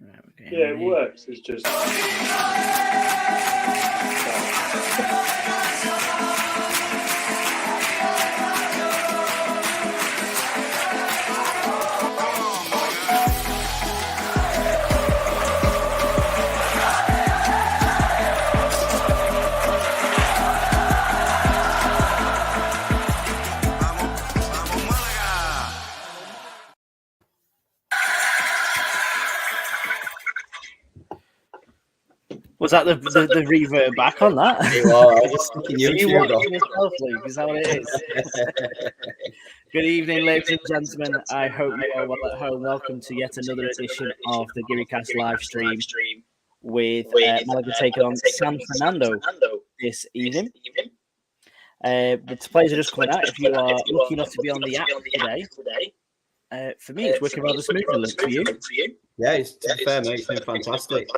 Yeah, it works. It's just. Was that the reverb back on that? It was. I was just sticking YouTube off. Yourself, Luke? Is that what it is? Good evening, ladies and gentlemen. I hope you are well at home. Welcome to yet another edition of the Gamecast live stream with Malaga taking on San Fernando this evening. The players are just coming out. If you are lucky enough to be on the app today, for me, it's working rather smoothly. Look for you. Yeah, it's fair, mate. It's been fantastic.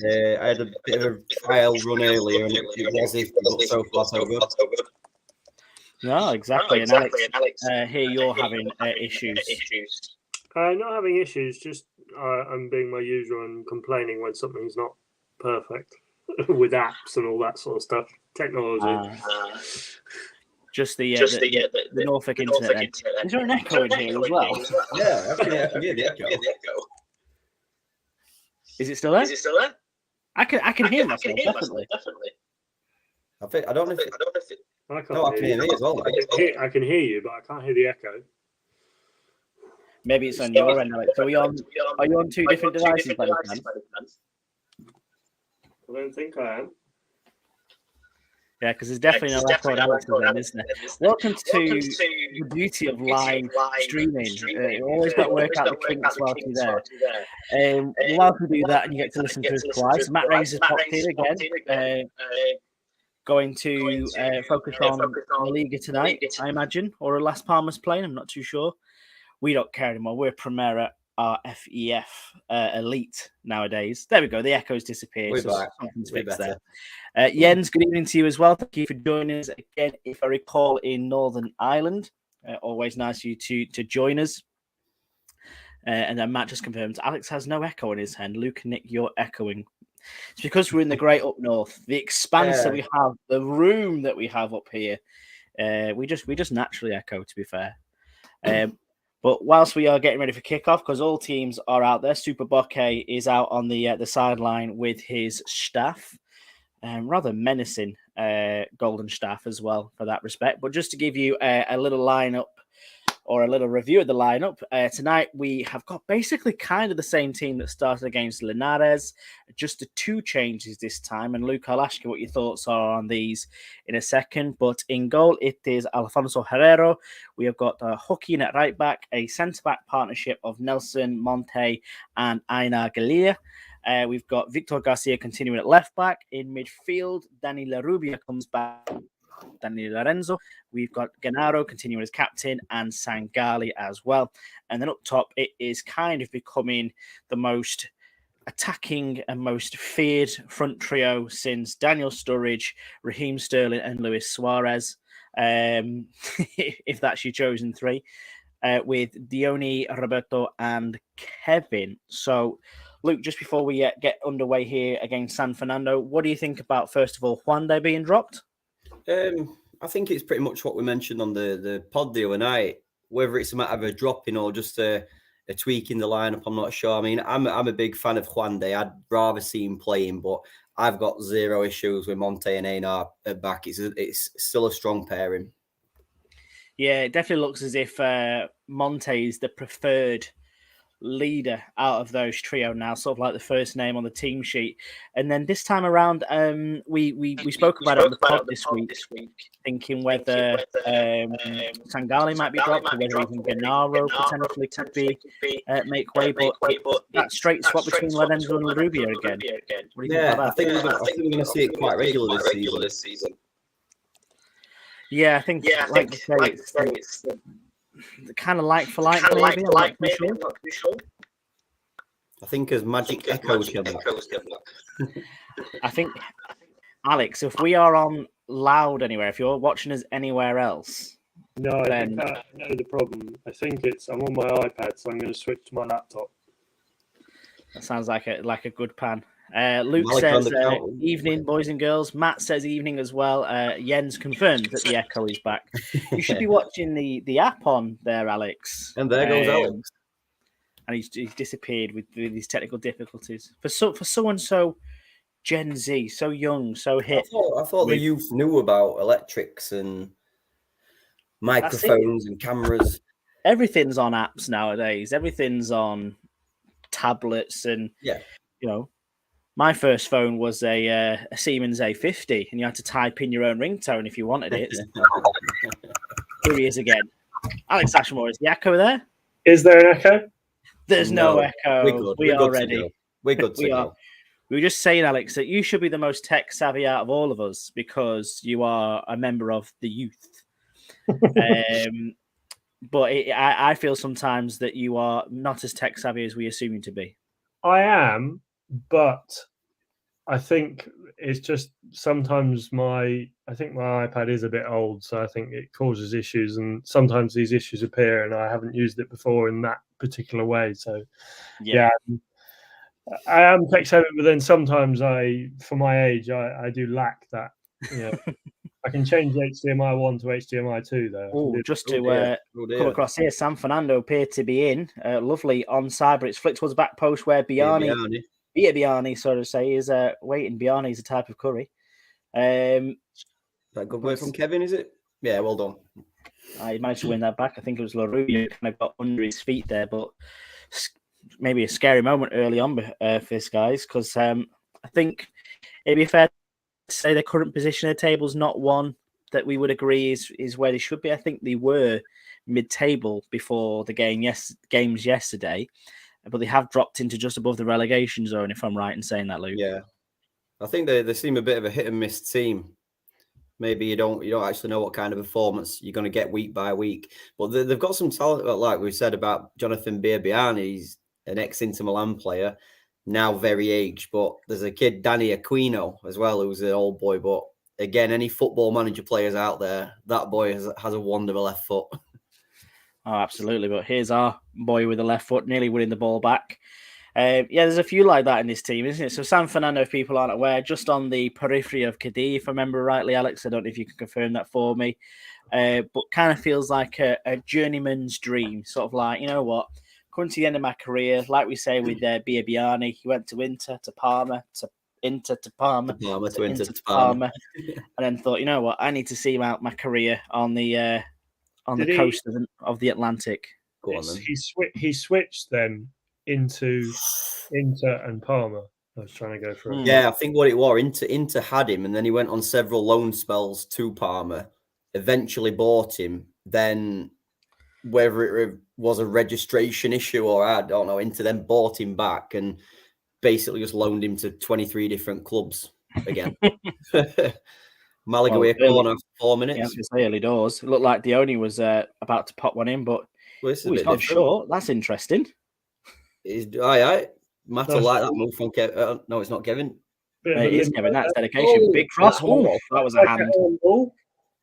I had a bit of a trial run earlier, and it was if so far so good. No, exactly. And Alex, here you're having issues. Not having issues, just I'm being my usual and complaining when something's not perfect with apps and all that sort of stuff. Technology. Just the Norfolk internet. Then. Is there an echo in here as well? Yeah, I can hear the echo. Is it still there? I can hear myself, definitely. I don't know if it... I can hear me as well. I can hear you, but I can't hear the echo. Maybe it's on your end, Alex. Are you on two different devices by the time? I don't think I am. Yeah, because there's definitely no echo on Alex's end, isn't there? Welcome to the beauty of live streaming. You always got to work out the kinks whilst you're there. While we do that, and you get to listen to us twice. Matt Reigns has popped in again. Going to focus on La Liga tonight, I imagine, or Las Palmas playing. I'm not too sure. We don't care anymore. We're Primera RFEF elite nowadays. There we go. The echoes disappeared. We're so back. Something's We're fixed better. there. Jens, good evening to you as well. Thank you for joining us again. If I recall, in Northern Ireland. Always nice of you to join us. And then Matt just confirms Alex has no echo in his hand. Luke and Nick, you're echoing. It's because we're in the great up north. The expanse that we have, the room that we have up here, we just naturally echo, to be fair. But whilst we are getting ready for kickoff, because all teams are out there, Super Bokeh is out on the sideline with his staff. Rather menacing golden staff as well for that respect. But just to give you a little lineup or a little review of the lineup, tonight we have got basically kind of the same team that started against Linares, just the two changes this time. And Luke, I'll ask you what your thoughts are on these in a second. But in goal, it is Alfonso Herrero. We have got Joaquin at right back, a centre-back partnership of Nelson, Monte, and Aina Galia. We've got Victor Garcia continuing at left back. In midfield, Dani Larrubia comes back. Dani Lorenzo. We've got Gennaro continuing as captain and Sangali as well. And then up top, it is kind of becoming the most attacking and most feared front trio since Daniel Sturridge, Raheem Sterling, and Luis Suarez, if that's your chosen three, with Diony, Roberto, and Kevin. So, Luke, just before we get underway here against San Fernando, what do you think about, first of all, Juande being dropped? I think it's pretty much what we mentioned on the pod the other night. Whether it's a matter of a dropping or just a tweak in the lineup, I'm not sure. I mean, I'm a big fan of Juande. I'd rather see him playing, but I've got zero issues with Monte and Einar at back. It's still a strong pairing. Yeah, it definitely looks as if Monte is the preferred leader out of those trio now, sort of like the first name on the team sheet. And then this time around, we spoke about it on the pod this week, thinking whether Sangali might be dropped, or whether even Gennaro potentially could be make way, but that straight swap between Lorenzo and Larrubia again. What do you think about that? I think we're going to see it quite regular this season. Yeah, I think like you say, it's kind of like for like, maybe. I'm not too sure. I think as magic echoes come back. I think, Alex, if we are on loud anywhere, if you're watching us anywhere else, no, I think I know the problem. I think I'm on my iPad, so I'm going to switch to my laptop. That sounds like a good plan. Luke Malaga on says, the count. evening, boys and girls. Matt says evening as well. Jens confirmed that the echo is back. You should be watching the app on there, Alex. And there goes Alex. And he's disappeared with these technical difficulties. For someone so Gen Z, so young, so hip. I thought the youth knew about electrics and microphones and cameras. Everything's on apps nowadays. Everything's on tablets, and my first phone was a Siemens A50, and you had to type in your own ringtone if you wanted it. Here he is again. Alex Ashmore, is the echo there? Is there an echo? There's no echo. We're are ready. We're good to go. We were just saying, Alex, that you should be the most tech savvy out of all of us because you are a member of the youth. But I feel sometimes that you are not as tech savvy as we assume you to be. I am, but I think it's just sometimes my iPad is a bit old, so I think it causes issues, and sometimes these issues appear, and I haven't used it before in that particular way. So, yeah I am tech savvy, but then sometimes for my age, I do lack that. I can change HDMI 1 to HDMI 2 though. Oh, just to come across here, San Fernando appeared to be in. Lovely onside, but it's flicked towards the back post where Biani, so to say, is waiting. Biani is a type of curry. Is that a good word from Kevin, is it? Yeah, well done. He managed to win that back. I think it was LaRue who kind of got under his feet there, but maybe a scary moment early on for this, guys, because I think it'd be fair to say the current position of the table is not one that we would agree is where they should be. I think they were mid-table before the games yesterday, but they have dropped into just above the relegation zone, if I'm right in saying that, Luke. Yeah. I think they seem a bit of a hit and miss team. Maybe you don't actually know what kind of performance you're going to get week by week. But they've got some talent, like we said about Jonathan Biani. He's an ex-Inter Milan player, now very aged. But there's a kid, Danny Aquino, as well, who's an old boy. But again, any football manager players out there, that boy has a wonder of a left foot. Oh, absolutely. But here's our boy with the left foot, nearly winning the ball back. There's a few like that in this team, isn't it? So San Fernando, if people aren't aware, just on the periphery of Cadiz, if I remember rightly, Alex. I don't know if you can confirm that for me. But kind of feels like a journeyman's dream. Sort of like, you know what? Coming to the end of my career, like we say with Biani, he went to Inter, to Parma, to Inter, to Parma, to Inter, to Parma. And then thought, you know what? I need to see out my career on the coast of the Atlantic. Go on, then. He switched then into Inter and Parma. I was trying to go for it. Yeah, I think what it was, Inter had him, and then he went on several loan spells to Parma, eventually bought him, then whether it was a registration issue or I don't know, Inter then bought him back and basically just loaned him to 23 different clubs again. Malaga, corner, 4 minutes. Yeah, it's early doors. It looked like Dione was about to pop one in, but he's not short. That's interesting. Matt will like that move from Kevin. No, it's not Kevin. It is Kevin. That's dedication. Big cross. Oh, that was a hand.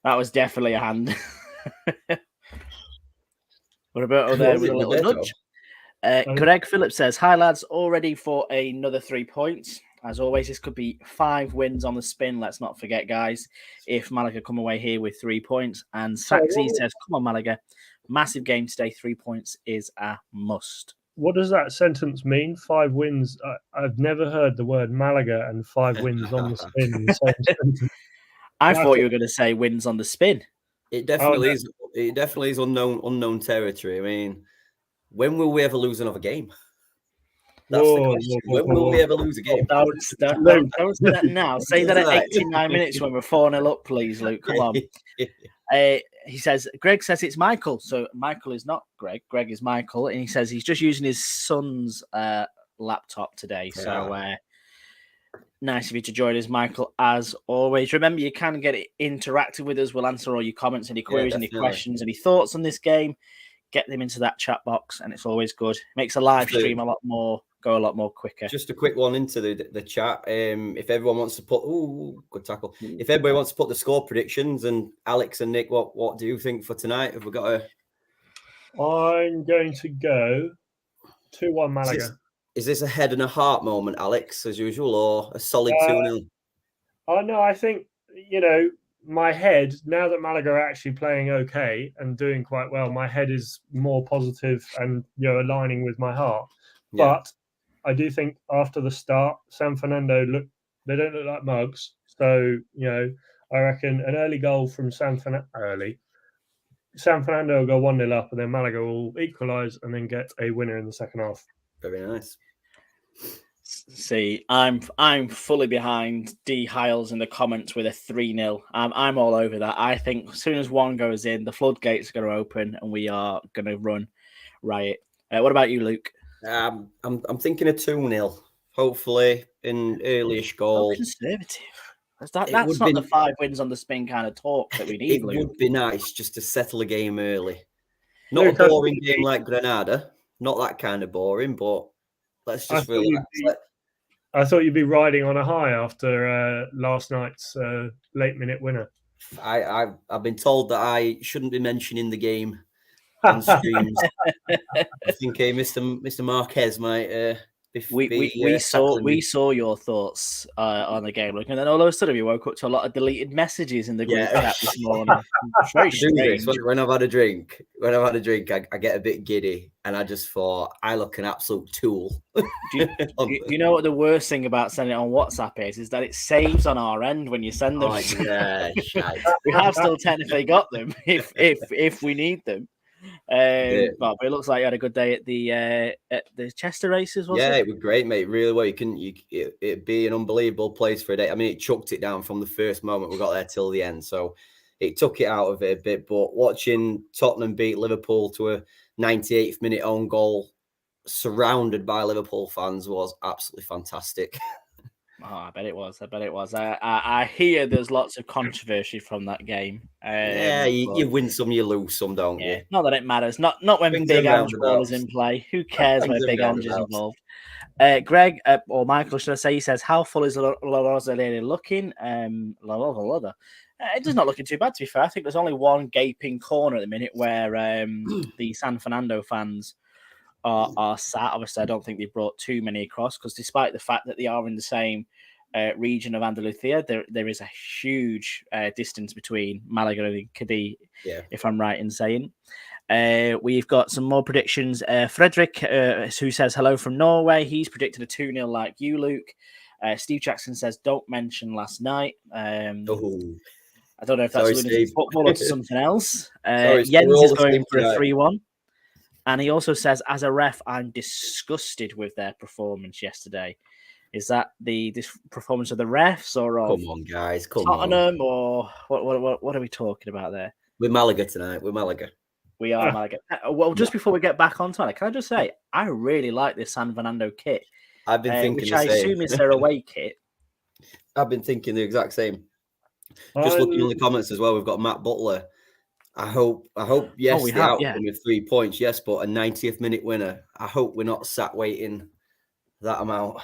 That was definitely a hand. Roberto there with a little nudge. Greg Phillips says, "Hi lads, all ready for another 3 points. As always, this could be 5 wins on the spin. Let's not forget, guys, if Malaga come away here with 3 points." And Saxy says, "Come on, Malaga. Massive game today. 3 points is a must." What does that sentence mean? 5 wins. I've never heard the word Malaga and 5 wins on the spin in the same sentence. I thought you were going to say wins on the spin. It definitely is. It definitely is unknown territory. I mean, when will we ever lose another game? That's the question. When will we ever lose a game? Don't say that now. Say that at 89 minutes when we're 4-0 up, please, Luke. Come on. He says, Greg says it's Michael. So Michael is not Greg. Greg is Michael. And he says he's just using his son's laptop today. So nice of you to join us, Michael, as always. Remember, you can get interactive with us. We'll answer all your comments, any queries, any questions, any thoughts on this game. Get them into that chat box, and it's always good. Makes a live stream go a lot more quicker. Just a quick one into the chat. If everyone wants to put, good tackle. If everybody wants to put the score predictions, and Alex and Nick, what do you think for tonight? Have we got I'm going to go 2-1 Malaga. Is this a head and a heart moment, Alex, as usual, or a solid 2-0? Oh no, I think my head, now that Malaga are actually playing okay and doing quite well, my head is more positive and aligning with my heart. Yeah. But I do think after the start, San Fernando they don't look like mugs. So I reckon an early goal from San Fernando will go 1-0 up, and then Malaga will equalise and then get a winner in the second half. Very nice. See, I'm fully behind D Hiles in the comments with a 3-0. I'm all over that. I think as soon as one goes in, the floodgates are going to open and we are going to run riot. What about you, Luke? I'm thinking a 2-0. Hopefully, an earlyish goal. So conservative. That's not the 5 wins on the spin kind of talk that we need. It Luke. would be nice just to settle a game early. Not a boring game like Granada. Not that kind of boring, but let's just relax. I thought you'd be riding on a high after last night's late-minute winner. I've been told that I shouldn't be mentioning the game on streams. I think Mr. Marquez might. We saw your thoughts on the game, and then all of a sudden we woke up to a lot of deleted messages in the group chat this morning. Very strange. When I've had a drink, I get a bit giddy, and I just thought I look an absolute tool. Do you know what the worst thing about sending it on WhatsApp is that it saves on our end when you send them. We have still technically got them if we need them. But it looks like you had a good day at the Chester races, wasn't it? Yeah, it was great, mate. Really well. It'd be an unbelievable place for a day. I mean, it chucked it down from the first moment we got there till the end, so it took it out of it a bit. But watching Tottenham beat Liverpool to a 98th minute own goal, surrounded by Liverpool fans, was absolutely fantastic. Oh, I bet it was. I hear there's lots of controversy from that game. You win some, you lose some, don't you? Not that it matters. Not when Big Angel is in play. Who cares when Big Angel's involved? Greg, or Michael, should I say, he says, how full is La Rosellini looking? It does not looking too bad, to be fair. I think there's only one gaping corner at the minute where the San Fernando fans are sat. Obviously, I don't think they brought too many across, because despite the fact that they are in the same region of Andalusia, there is a huge distance between Malaga and Cadiz, if I'm right in saying. We've got some more predictions. Frederick, who says hello from Norway, he's predicted a 2-0 like you, Luke. Steve Jackson says, don't mention last night. I don't know if that's lunatic football or something else. Jens is going for a 3-1. And he also says, as a ref, I'm disgusted with their performance yesterday. Is that this performance of the refs or of come on, guys, Tottenham, or what are we talking about there? We're Malaga tonight. We're Malaga. We are Malaga. Well, just before we get back onto it, can I just say I really like this San Fernando kit. I've been thinking which the I same. assume is their away kit. I've been thinking the exact same. Just looking in the comments as well, we've got Matt Butler. I hope, yes, the outcome of 3 points, yes, but a 90th minute winner. I hope we're not sat waiting that amount.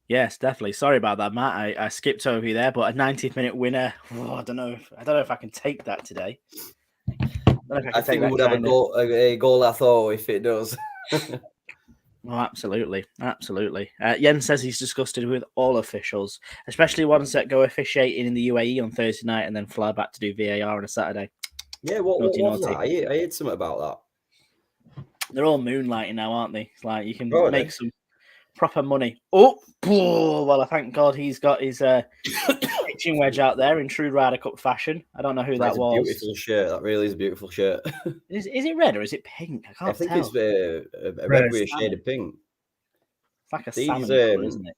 Yes, definitely. Sorry about that, Matt. I skipped over you there, but a 90th minute winner. I don't know if I can take that today. I think we would have a goal I thought if it does. Oh, absolutely. Jens says he's disgusted with all officials, especially ones that go officiating in the UAE on Thursday night and then fly back to do VAR on a Saturday. Yeah, what was that? I heard something about that. They're all moonlighting now, aren't they? It's like you can make some proper money. Oh, well, I thank God he's got his pitching wedge out there in true Ryder Cup fashion. I don't know who that was. Beautiful shirt. That really is a beautiful shirt. Is it red or is it pink? I think it's a red with a shade of pink. It's like a salmon color, isn't it?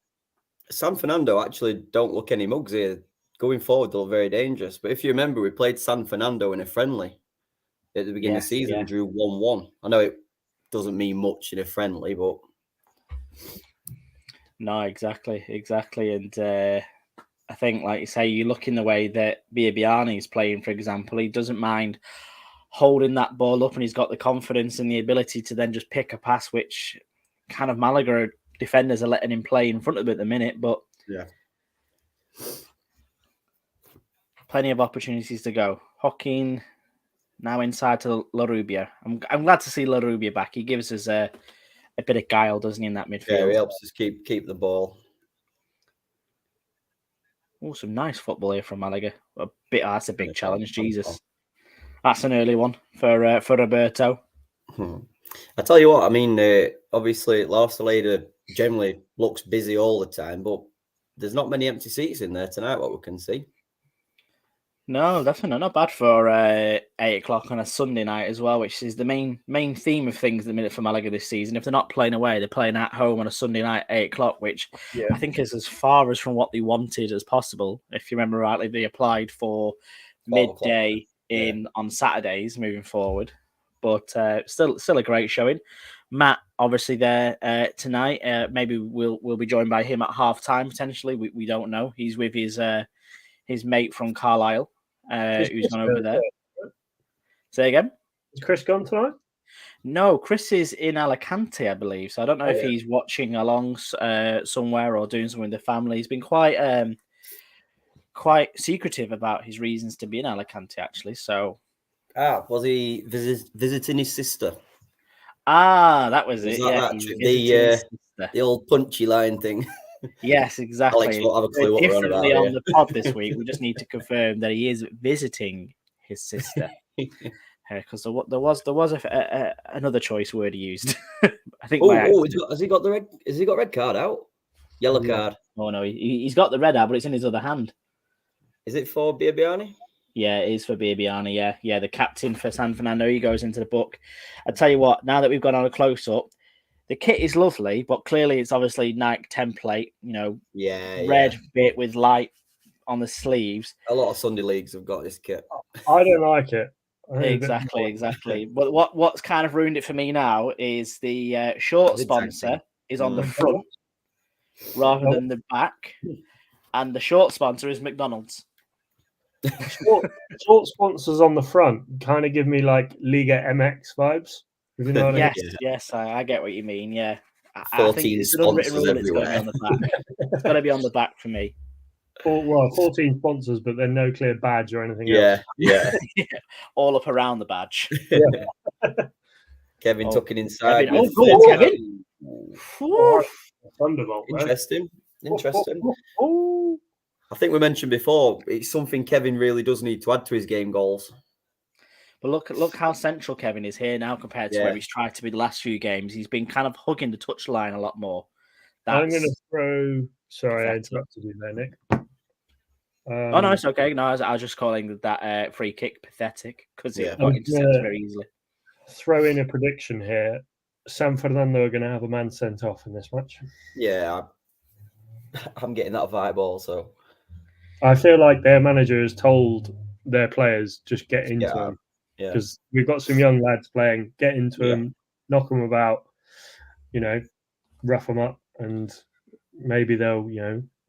San Fernando actually don't look any mugs here. Going forward, they're very dangerous. But if you remember, we played San Fernando in a friendly at the beginning of the season and drew 1-1. I know it doesn't mean much in a friendly, but... No, exactly. And I think, like you say, you look in the way that Biabiani is playing, for example, he doesn't mind holding that ball up and he's got the confidence and the ability to then just pick a pass, which kind of Malaga defenders are letting him play in front of him at the minute, but plenty of opportunities to go. Joaquin now inside to La Rubia. I'm glad to see La Rubia back. He gives us a a bit of guile, doesn't he, in that Yeah, midfield? he helps us keep the ball. Oh, some nice football here from Malaga. That's a big challenge. Yeah. Jesus, that's an early one for Roberto. I tell you what, I mean, obviously, La Salida generally looks busy all the time, but there's not many empty seats in there tonight, what we can see. No, definitely not bad for 8 o'clock on a Sunday night as well, which is the main theme of things at the minute for Malaga this season. If they're not playing away, they're playing at home on a Sunday night, 8 o'clock, which I think is as far as from what they wanted as possible. If you remember rightly, they applied for midday on Saturdays moving forward, but still a great showing. Matt, obviously there tonight. Maybe we'll be joined by him at halftime potentially. We don't know. He's with his mate from Carlisle, who's gone over there. Say again? Is Chris gone tonight? No, Chris is in Alicante, I believe. So I don't know if he's watching along somewhere or doing something with the family. He's been quite secretive about his reasons to be in Alicante, actually. So, was he visiting his sister? That was it. Yeah, the old punchy line thing. Yes, exactly. Alex won't have a clue what we're on about. On the pod this week, we just need to confirm that he is visiting his sister. Because there was another choice word he used. I think. Has he got red card out? Yellow card. Oh no, he's got the red out, but it's in his other hand. Is it for Biabiani? Yeah, it is for Biabiani. Yeah, the captain for San Fernando. He goes into the book. I tell you what. Now that we've gone on a close up. The kit is lovely, but clearly it's obviously Nike template, red bit with light on the sleeves. A lot of Sunday leagues have got this kit. I don't like it. Exactly. But what's kind of ruined it for me now is the short sponsor is on the front rather than the back, and the short sponsor is McDonald's. Short sponsors on the front kind of give me like Liga MX vibes. You know what I mean? Yes, I get what you mean. Yeah, 14 sponsors everywhere. It's got to be on the back for me. 14 sponsors, but then no clear badge or anything else. Yeah. All up around the badge. Kevin tucking inside. Kevin. Thunderbolt. Interesting. I think we mentioned before, it's something Kevin really does need to add to his game goals. But look how central Kevin is here now compared to where he's tried to be the last few games. He's been kind of hugging the touchline a lot more. I'm going to throw... Sorry, I interrupted you there, Nick. Oh, no, it's okay. No, I was just calling that free kick pathetic because it got intercepted very easily. Throw in a prediction here. San Fernando are going to have a man sent off in this match. Yeah, I'm getting that vibe also. I feel like their manager has told their players, just get into them. Because we've got some young lads playing, get into them, knock them about, rough them up, and maybe they'll,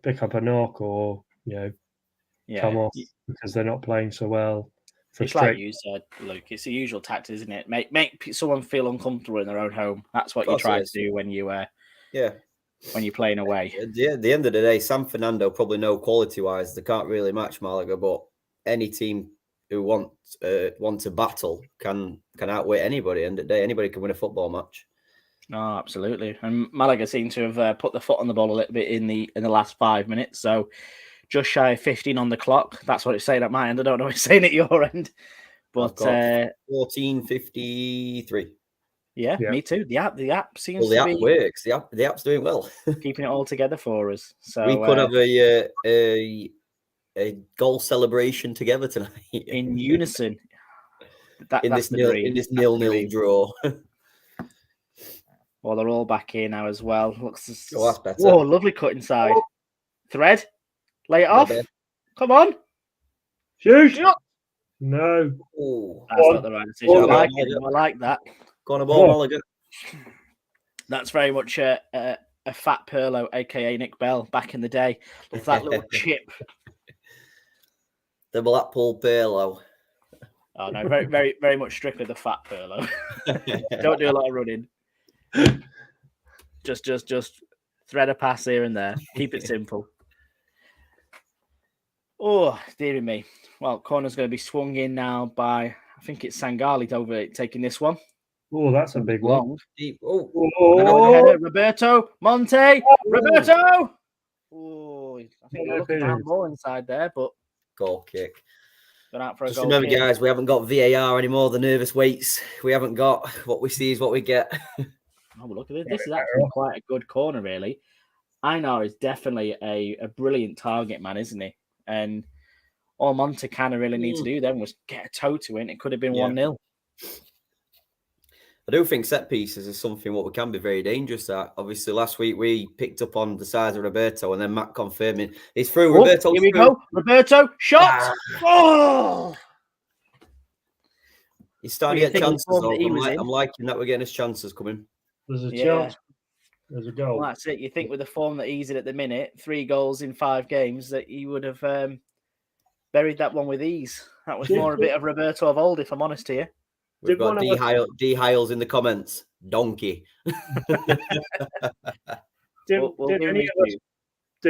pick up a knock or, come off because they're not playing so well. It's like you said, Luke. It's the usual tactic, isn't it? Make someone feel uncomfortable in their own home. That's what you try to do when you when you're playing away. At the end of the day, San Fernando probably know quality-wise they can't really match Malaga, but any team who want to battle can outwit anybody. And the day, anybody can win a football match. Oh, absolutely. And Malaga seem to have put the foot on the ball a little bit in the last 5 minutes. So just shy of 15 on the clock. That's what it's saying at my end. I don't know what it's saying at your end. But 14:53. Yeah, me too. The app seems the app works. The app's doing well. Keeping it all together for us. So we could have a goal celebration together tonight in unison. In this 0-0 draw. Well, they're all back here now as well. Looks that's better. Oh, lovely cut inside. Thread, lay it off. Come on, shoot! No, that's not the right decision. I like that. Go on a ball, Malaga. That's very much a fat Perlo, aka Nick Bell, back in the day. With that little chip. The Blackpool Perlo. Oh no, very, very, very much strictly the fat Perlo. Don't do a lot of running. Just thread a pass here and there. Keep it simple. Oh, dearie me. Well, corner's going to be swung in now by, I think it's Sangali over taking this one. Oh, that's a big one. Long. Deep. Oh, Oh, Roberto, Monte, Roberto. Oh, I think we're looking for more inside there, but goal kick. gone out for a Just goal remember, kick. guys, we haven't got VAR anymore. The nervous weights. We haven't got what we see is what we get. Oh, look at this. This is actually quite a good corner, really. Einar is definitely a brilliant target man, isn't he? And all Monte kind of really need to do then was get a toe to it. It could have been 1-0. I do think set pieces is something what we can be very dangerous at. Obviously, last week we picked up on the size of Roberto, and then Matt confirming it's through. Roberto, here we go. Roberto, shot. Oh, he's starting to get chances. I'm liking that we're getting his chances coming. There's a chance. There's a goal. Well, that's it. You think with the form that he's in at the minute, 3 goals in 5 games, that he would have buried that one with ease. That was more a bit of Roberto of old, if I'm honest to you. We've got D Hiles in the comments. Donkey. Did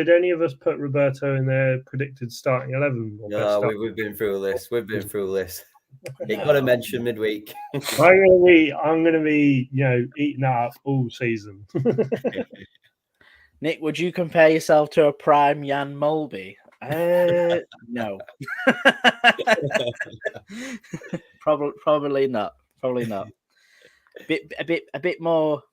any of us put Roberto in their predicted starting 11? No, we've been through this. We've been through this. You got to mention midweek. I'm gonna be, eating that up all season. Nick, would you compare yourself to a prime Jan Molby? No. Probably not. Probably not. A bit more.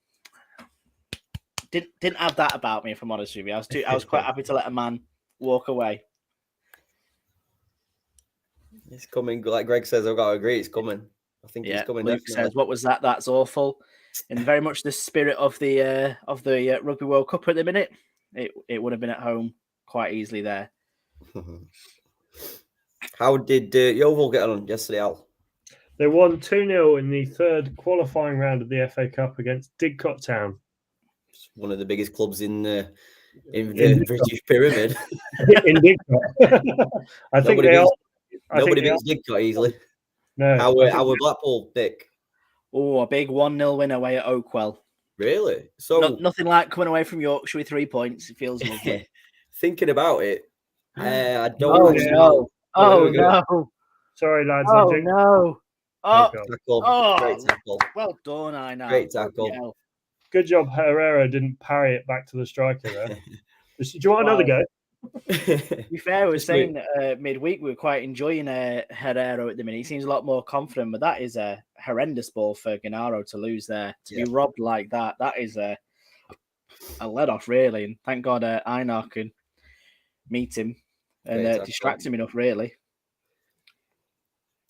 Didn't have that about me, if I'm honest with you. I was quite happy to let a man walk away. It's coming, like Greg says. I've got to agree. It's coming. I think it's coming. Luke says, "What was that? That's awful." In very much the spirit of the Rugby World Cup at the minute, it would have been at home quite easily there. How did Yeovil get on yesterday, Al? They won 2-0 in the 3rd qualifying round of the FA Cup against Didcot Town. It's one of the biggest clubs in the British pyramid. In Didcot. Nobody beats Didcot easily. No. How were Blackpool, Dick? Oh, a big 1-0 win away at Oakwell. Really? So nothing like coming away from Yorkshire with 3 points. It feels lovely. Thinking about it, I don't know. Oh no! Sorry, lads. Oh no! Oh, great tackle. Well done, I know. Great tackle. Yeah. Good job, Herrera didn't parry it back to the striker there. Do you want another go? To be fair, I was saying midweek we were quite enjoying Herrera at the minute. He seems a lot more confident, but that is a horrendous ball for Gennaro to lose there. To be robbed like that is a let off, really. And thank God Einar can meet him and distract him enough, really.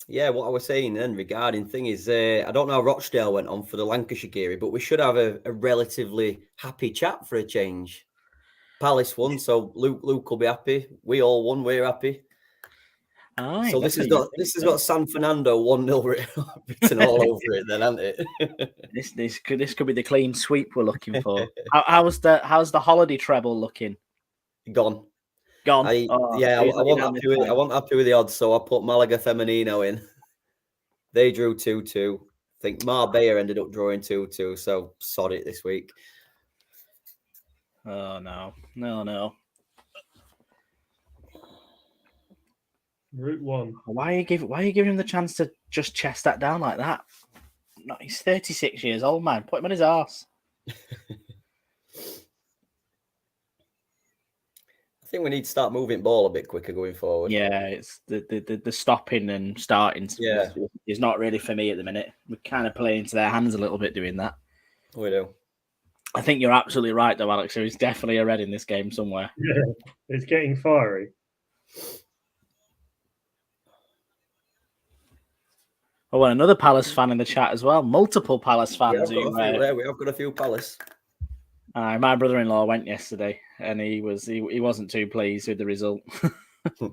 Yeah, what I was saying then regarding thing is, I don't know how Rochdale went on for the Lancashire Geary, but we should have a relatively happy chat for a change. Palace won, so Luke will be happy. We all won, we're happy. Aye, so this has got San Fernando 1-0 written all over it, then, hasn't it? This could be the clean sweep we're looking for. How's the holiday treble looking? Gone. I wasn't happy with the odds, so I put Malaga Femenino in. They drew 2-2. I think Marbella ended up drawing 2-2, so sod it this week. Oh no. Route 1. Why are you giving him the chance to just chest that down like that? No, he's 36 years old, man. Put him on his arse. I think we need to start moving ball a bit quicker going forward. Yeah, it's the stopping and starting. Yeah, is not really for me at the minute. We're kind of playing into their hands a little bit doing that. We do. I think you're absolutely right, though, Alex. There is definitely a red in this game somewhere. Yeah, it's getting fiery. Oh, and another Palace fan in the chat as well. Multiple Palace fans. We have got a few Palace. My brother-in-law went yesterday, and he wasn't too pleased with the result. But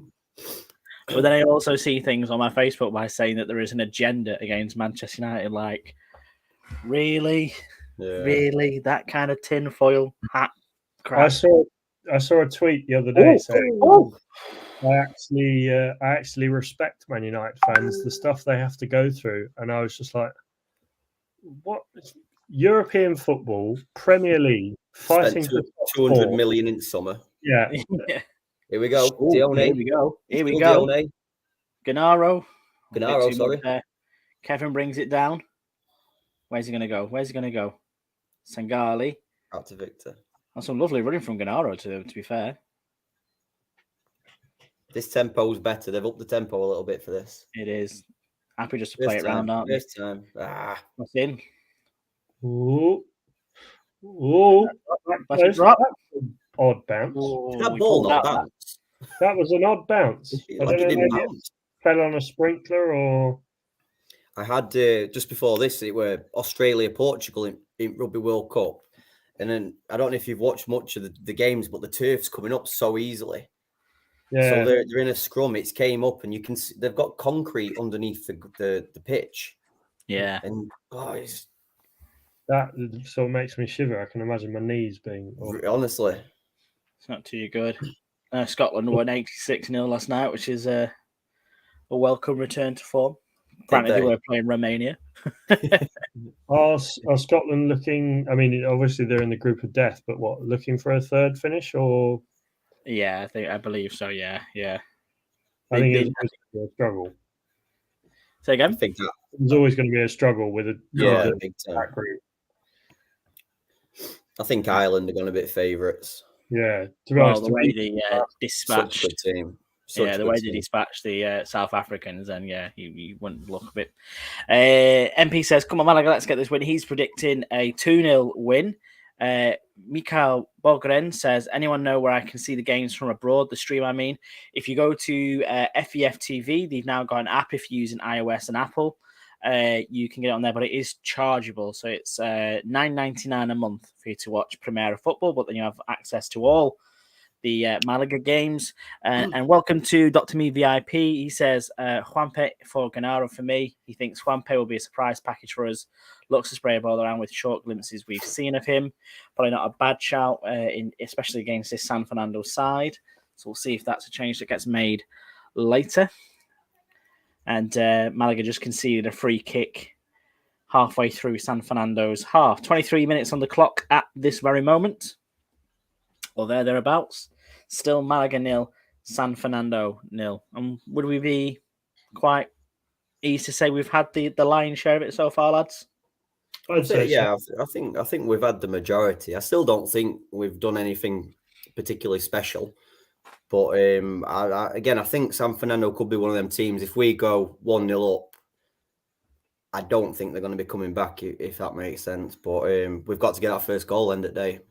then I also see things on my Facebook by saying that there is an agenda against Manchester United. Like, really? Yeah. Really? That kind of tinfoil hat crap? I saw a tweet the other day saying I actually respect Man United fans, the stuff they have to go through. And I was just like, what? European football, Premier League, fighting for 200 million in summer. Yeah. Here we go. Here we go. Gennaro, sorry. Kevin brings it down. Where's he going to go? Where's he going to go? Sangali. Out to Victor. That's some lovely running from Gennaro, to be fair. This tempo's better. They've upped the tempo a little bit for this. It is. Happy just to play it round, aren't they? This time. What's in? Ooh. That's a drop. That's an odd bounce. That ball not bounce. That was an odd bounce. Like it didn't bounce. Fell on a sprinkler or... I had, just before this, it were Australia-Portugal in Rugby World Cup. And then, I don't know if you've watched much of the games, but the turf's coming up so easily. Yeah. So they're in a scrum. It's came up, and you can see they've got concrete underneath the pitch. Yeah. And that sort of makes me shiver. I can imagine my knees being... honestly. It's not too good. Scotland won 86-0 last night, which is a welcome return to form. Granted, they were playing Romania. Are Scotland looking... I mean, obviously they're in the group of death, but what, looking for a third finish or... Yeah, I believe so, yeah. I think it's going to be a struggle. Say again? I think that there's always going to be a struggle with a big time. Group. I think Ireland are going to be favourites. Yeah, to be honest, the way they dispatched... Such a good team. The way they dispatched the South Africans, then you wouldn't look a bit. MP says, "Come on, Malaga, let's get this win." He's predicting a 2-0 win. Mikhail Bogren says, "Anyone know where I can see the games from abroad? The stream, I mean. If you go to FEF TV, they've now got an app. If you're using iOS and Apple, you can get it on there, but it is chargeable. So it's $9.99 a month for you to watch Primera football, but then you have access to all the Malaga games. And welcome to Dr. Me VIP. He says, Juanpe for Gennaro for me. He thinks Juanpe will be a surprise package for us. Looks to spray a ball around with short glimpses we've seen of him. Probably not a bad shout, especially against this San Fernando side. So we'll see if that's a change that gets made later. And Malaga just conceded a free kick halfway through San Fernando's half. 23 minutes on the clock at this very moment. Or thereabouts. Still Malaga 0, San Fernando 0. And would we be quite easy to say we've had the lion's share of it so far, lads? I'd say yeah, I think we've had the majority. I still don't think we've done anything particularly special. But I think San Fernando could be one of them teams. If we go 1-0 up, I don't think they're going to be coming back, if that makes sense. But we've got to get our first goal end of day.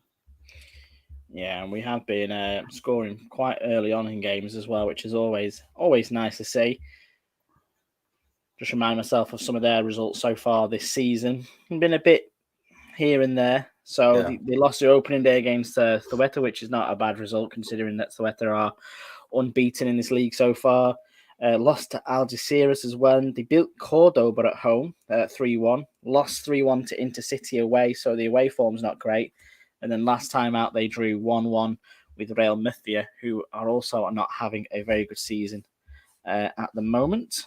Yeah, and we have been scoring quite early on in games as well, which is always nice to see. Just remind myself of some of their results so far this season. Been a bit here and there. So they lost their opening day against Thueta, which is not a bad result considering that Thueta are unbeaten in this league so far. Lost to Algeciras as well. They built Cordoba at home 3-1. Lost 3-1 to Intercity away, so the away form's not great. And then last time out, they drew 1-1 with Real Murcia, who are also not having a very good season at the moment.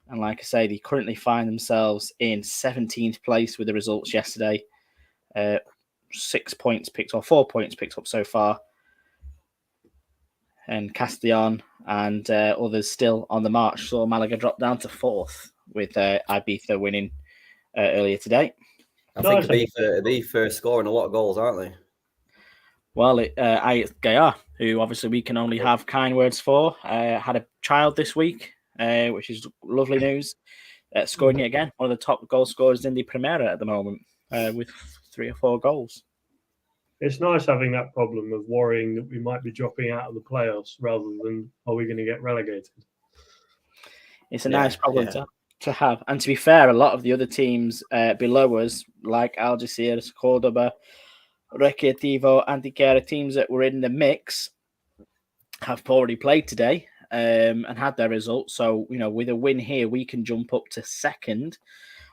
And like I say, they currently find themselves in 17th place with the results yesterday. 4 points picked up so far. And Castellon and others still on the march. So Malaga dropped down to 4th with Ibiza winning earlier today. I think Ibiza are scoring a lot of goals, aren't they? Well, Ayat Gaya, who obviously we can only have kind words for, had a child this week, which is lovely news. Scoring it again, one of the top goal scorers in the Primera at the moment, with 3 or 4 goals. It's nice having that problem of worrying that we might be dropping out of the playoffs rather than are we going to get relegated. It's a nice problem to have. And to be fair, a lot of the other teams below us, like Algeciras, Cordoba, Recreativo, Antequera, teams that were in the mix, have already played today and had their results. So, with a win here, we can jump up to 2nd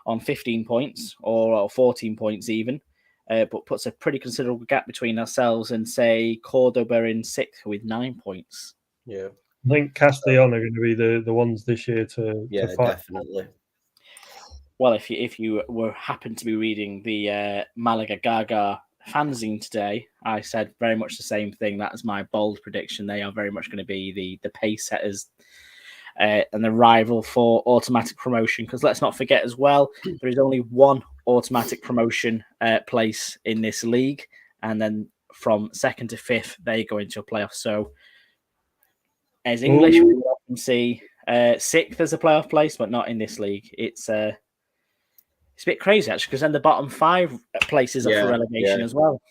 on 15 points or 14 points even, but puts a pretty considerable gap between ourselves and, say, Cordoba in 6th with 9 points. Yeah. I think Castellon are going to be the ones this year to fight. Definitely. Well, if you were happen to be reading the Malaga Gaga fanzine today, I said very much the same thing. That is my bold prediction. They are very much going to be the pace setters and the rival for automatic promotion. Because let's not forget as well, there is only one automatic promotion place in this league, and then from 2nd to 5th, they go into a playoff. So as English, we would often see 6th as a playoff place, but not in this league. It's a bit crazy, actually, because then the bottom 5 places are for relegation as well.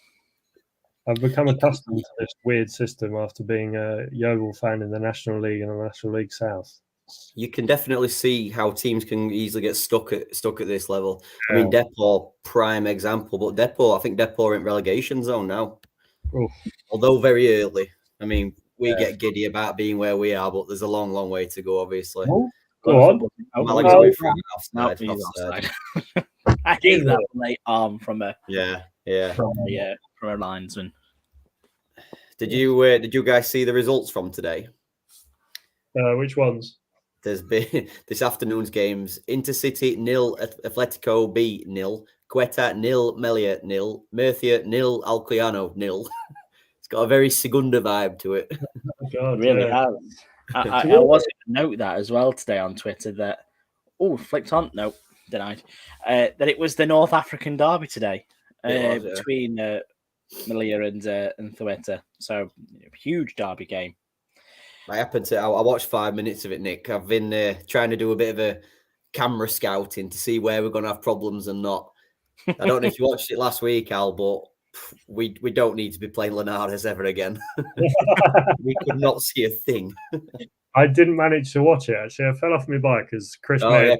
I've become accustomed to this weird system after being a Yeovil fan in the National League and the National League South. You can definitely see how teams can easily get stuck at this level. I mean, Depot, prime example, but I think Depot are in relegation zone now. Oof. Although very early. I mean, we get giddy about being where we are, but there's a long, long way to go, obviously. Oh, go on. Malaga's offside. I hate that late arm from a from a linesman. Did you guys see the results from today? Which ones? There's been this afternoon's games: Intercity 0, Atletico B 0, Quetta 0, Melia 0, Murcia 0, Alcoyano 0. It's got a very Segunda vibe to it. God, it really has. I was going to note that as well today on Twitter that flicked on. No, denied. That it was the North African derby today between Melia and Thueta. So huge derby game. I watched 5 minutes of it, Nick. I've been trying to do a bit of a camera scouting to see where we're going to have problems and not. I don't know if you watched it last week, Al, but we don't need to be playing Linares ever again. We could not see a thing. I didn't manage to watch it, actually. I fell off my bike because Chris God.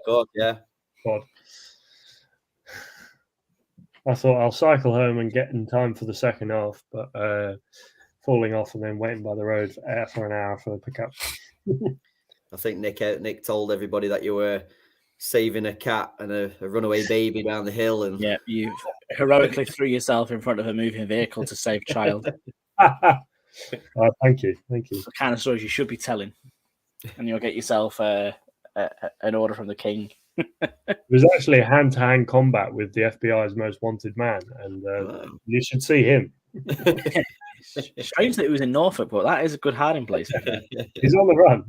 I thought I'll cycle home and get in time for the second half, but falling off and then waiting by the road for an hour for the pickup. I think Nick told everybody that you were saving a cat and a runaway baby down the hill, and you heroically threw yourself in front of a moving vehicle to save child. Thank you. The kind of stories you should be telling, and you'll get yourself an order from the king. It was actually a hand-to-hand combat with the FBI's most wanted man, and you should see him. Strange that it was in Norfolk, but that is a good hiding place. He's on the run.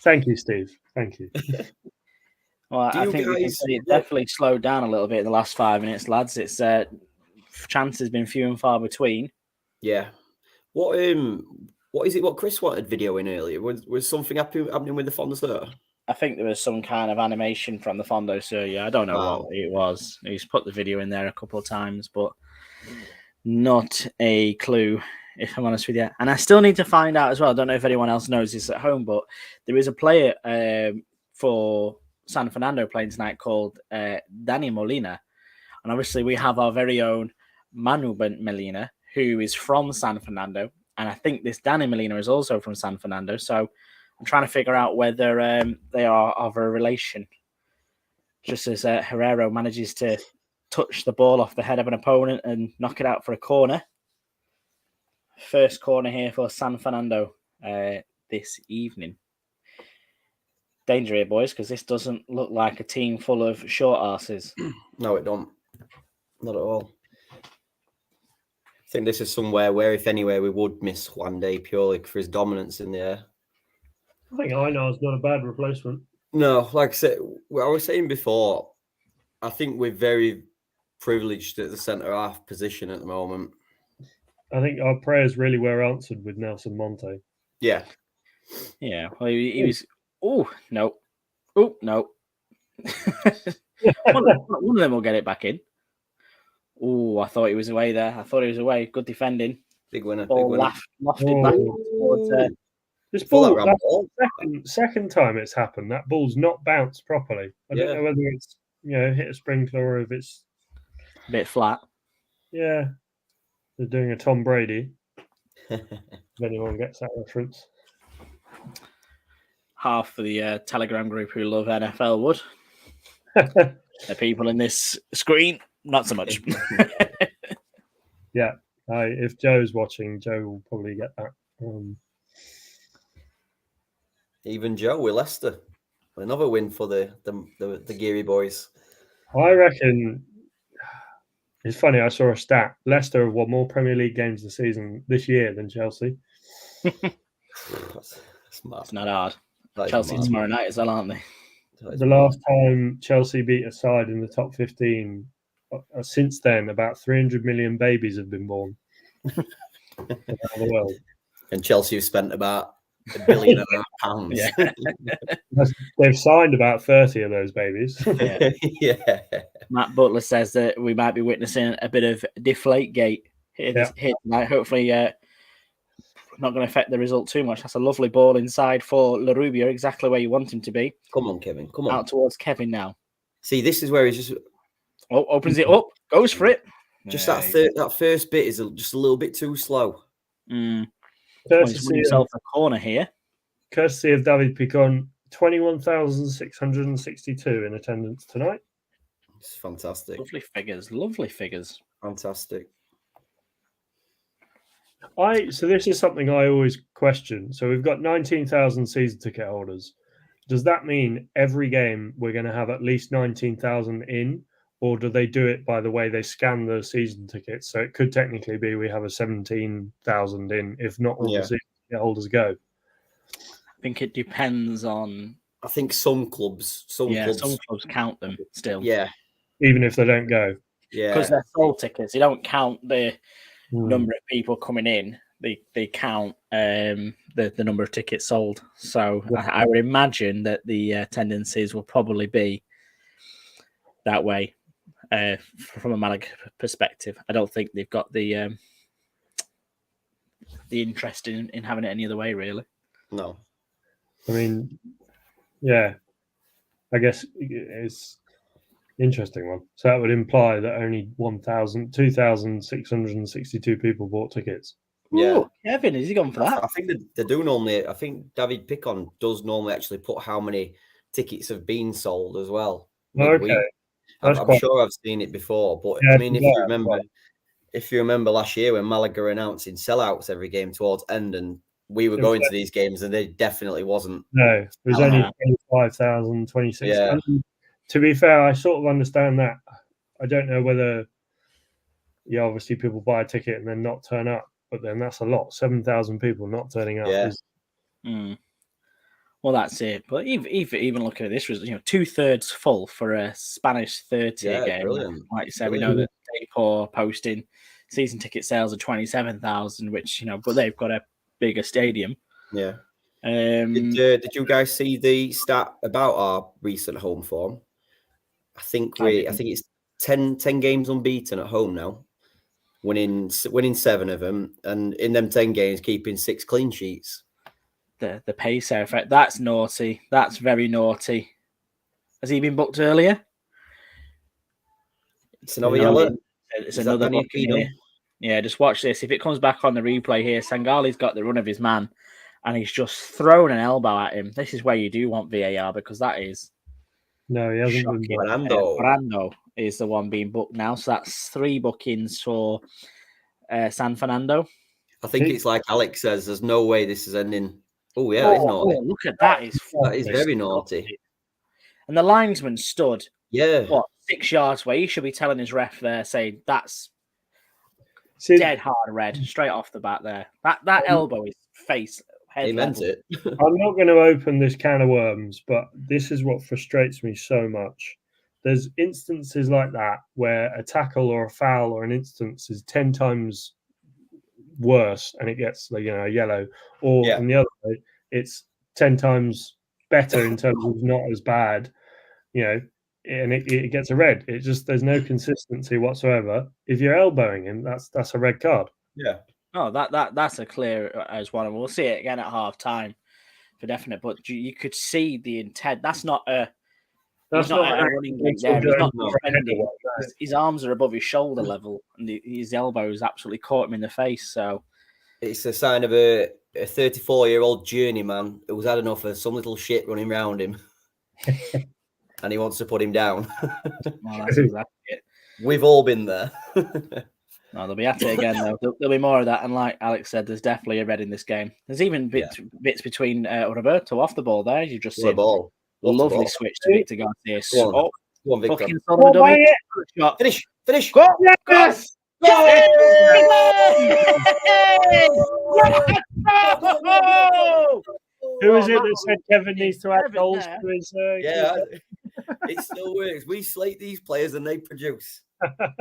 Thank you, Steve. Thank you. Well, I think we can see it definitely slowed down a little bit in the last 5 minutes, lads. It's chances been few and far between. Yeah. What is it? What Chris wanted videoing earlier? Was something happening with the Fonda there? I think there was some kind of animation from the Fondo Surya. I don't know what it was. He's put the video in there a couple of times, but not a clue, if I'm honest with you. And I still need to find out as well. I don't know if anyone else knows this at home, but there is a player for San Fernando playing tonight called Danny Molina. And obviously we have our very own Manu Molina, who is from San Fernando. And I think this Danny Molina is also from San Fernando. So I'm trying to figure out whether they are of a relation. Just as Herrero manages to touch the ball off the head of an opponent and knock it out for a corner. First corner here for San Fernando this evening. Danger here, boys, because this doesn't look like a team full of short arses. No, it don't. Not at all. I think this is somewhere where, if anywhere, we would miss Juande purely for his dominance in the air. I think Einar's not a bad replacement. No, like I said, I was saying before, I think we're very privileged at the centre half position at the moment. I think our prayers really were answered with Nelson Monte. Yeah. Yeah. Well, he was. Oh, no. Oh, no. one of them will get it back in. Oh, I thought he was away there. Good defending. Big winner. Ball big winner. lofted back towards. This ball, second time it's happened, that ball's not bounced properly. I don't know whether it's hit a sprinkler or if it's a bit flat. Yeah, they're doing a Tom Brady. If anyone gets that reference. Half of the Telegram group who love NFL would. The people in this screen, not so much. Yeah, if Joe's watching, Joe will probably get that. Even Joe with Leicester. Another win for the Geary boys. I reckon it's funny. I saw a stat. Leicester have won more Premier League games this year than Chelsea. It's not hard. That is Chelsea mad. tomorrow night as well, aren't they? The last time Chelsea beat a side in the top 15, since then, about 300 million babies have been born around the world. And Chelsea have spent about £1.5 billion. Yeah. They've signed about 30 of those babies. Yeah. Yeah. Matt Butler says that we might be witnessing a bit of Deflategate here tonight. Hopefully, not going to affect the result too much. That's a lovely ball inside for Larubia, exactly where you want him to be. Come on, Kevin. Come on. Out towards Kevin now. See, this is where he's just... Oh, opens it up. Goes for it. Just that first bit is just a little bit too slow. He's winning himself a corner here. Courtesy of David Picon, 21,662 in attendance tonight. It's fantastic. Lovely figures. Lovely figures. Fantastic. So this is something I always question. So we've got 19,000 season ticket holders. Does that mean every game we're going to have at least 19,000 in, or do they do it by the way they scan the season tickets? So it could technically be we have a 17,000 in, if not all the season ticket holders go. I think it depends on. I think some clubs count them still. Yeah, even if they don't go. Yeah, because they're sold tickets. They don't count the number of people coming in. They count the number of tickets sold. So I would imagine that the tendencies will probably be that way from a Malaga perspective. I don't think they've got the interest in having it any other way, really. No. I mean, yeah, I guess it's an interesting one. So that would imply that only 2,662 people bought tickets. Yeah, ooh, Kevin, is he gone for that? I think they do normally. I think David Picon does normally actually put how many tickets have been sold as well. Okay, I'm sure I've seen it before, but I mean, if you remember last year when Malaga were announcing sellouts every game towards end, and we were going to these games, and they definitely wasn't. No, it was only 25,000, 26,000. Yeah. To be fair, I sort of understand that. I don't know whether, obviously people buy a ticket and then not turn up, but then that's a lot. 7,000 people not turning up. Yeah. Well, that's it. But even looking at this, was 2/3 full for a Spanish third-tier game. Brilliant. Like you said, we know that Daypor posting season ticket sales of 27,000, which but they've got a bigger stadium. Yeah. Did you guys see the stat about our recent home form? I think it's 10 games unbeaten at home now, winning 7 of them, and in them 10 games keeping 6 clean sheets. The pacer effect, that's naughty. That's very naughty. Has he been booked earlier? It's another yellow. It's another booking. Yeah, just watch this. If it comes back on the replay here, Sangali's got the run of his man, and he's just thrown an elbow at him. This is where you do want VAR, because that is... No, he hasn't been booked. Fernando is the one being booked now, so that's 3 bookings for San Fernando. I think it's like Alex says, there's no way this is ending... Oh, yeah, it's naughty. Look at that. That is very naughty. And the linesman stood, 6 yards away? He should be telling his ref there, saying, that's dead hard red, straight off the bat there. That elbow is face, head. He meant it. I'm not going to open this can of worms, but this is what frustrates me so much. There's instances like that where a tackle or a foul or an instance is 10 times worse and it gets a yellow, or in the other way, it's 10 times better in terms of not as bad, and it gets a red. It just, there's no consistency whatsoever. If you're elbowing him, that's a red card. Yeah. Oh, that's a clear as one, and we'll see it again at half time for definite. But you could see the intent. That's not a. That's not a running game there. He's not defending. His arms are above his shoulder level, and his elbows absolutely caught him in the face. So it's a sign of a 34-year-old journeyman who's had enough of some little shit running around him, and he wants to put him down. Well, that's exactly it. We've all been there. No, they'll be at it again, though. There'll be more of that. And like Alex said, there's definitely a red in this game. There's even bits between Roberto off the ball there. You just see a lovely switch to Victor Garcia. Go on, Victor. Shot. Finish. Go! Yes! Yes! Who was it that said Kevin needs to add Kevin goals there. to his? Yeah, it still works. We slate these players and they produce.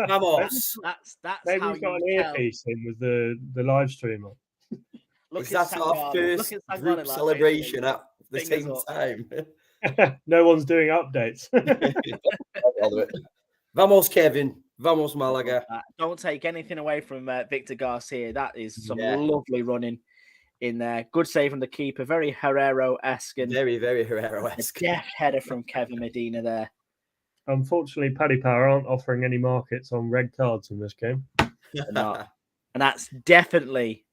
Vamos. That's Maybe how he's got you an tell. earpiece in with the live stream on. Look Is at that our Sangalo. first Look at group Sangalo, like, celebration at the fingers same up. time? No one's doing updates. Vamos, Kevin. Vamos, Malaga. Don't take anything away from Victor Garcia. That is some Yeah. lovely running in there. Good save from the keeper. Very Herrero-esque. And Very, very a Herrero-esque. deft header from Kevin Medina there. Unfortunately, Paddy Power aren't offering any markets on red cards in this game. They're not. And that's definitely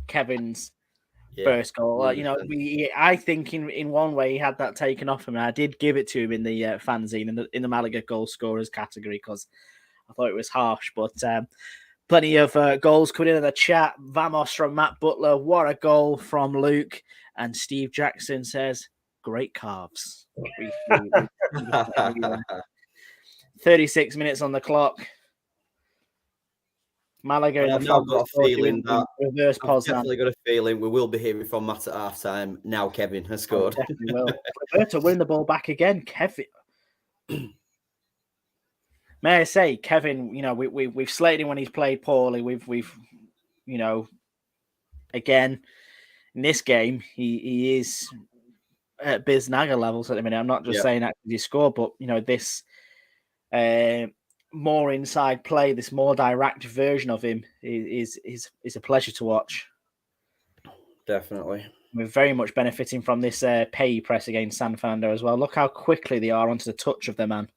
Kevin's first goal. I think in one way he had that taken off him. And I did give it to him in the fanzine in the Malaga goal scorers category because I thought it was harsh. But plenty of goals coming in the chat. Vamos from Matt Butler. What a goal from Luke. And Steve Jackson says, great calves. 36 minutes on the clock. Malaga in the I've now got a feeling that reverse I've Poznan. definitely got a feeling we will be hearing from Matt at half time. Now Kevin has scored. Definitely will. Roberto winning the ball back again. Kevin. May I say, Kevin, we've slated him when he's played poorly. We've again in this game, he is at Biznaga levels at the minute. I'm not just saying that because he scored, but this more inside play, this more direct version of him is a pleasure to watch. Definitely. We're very much benefiting from this pay press against San Fernando as well. Look how quickly they are onto the touch of their man.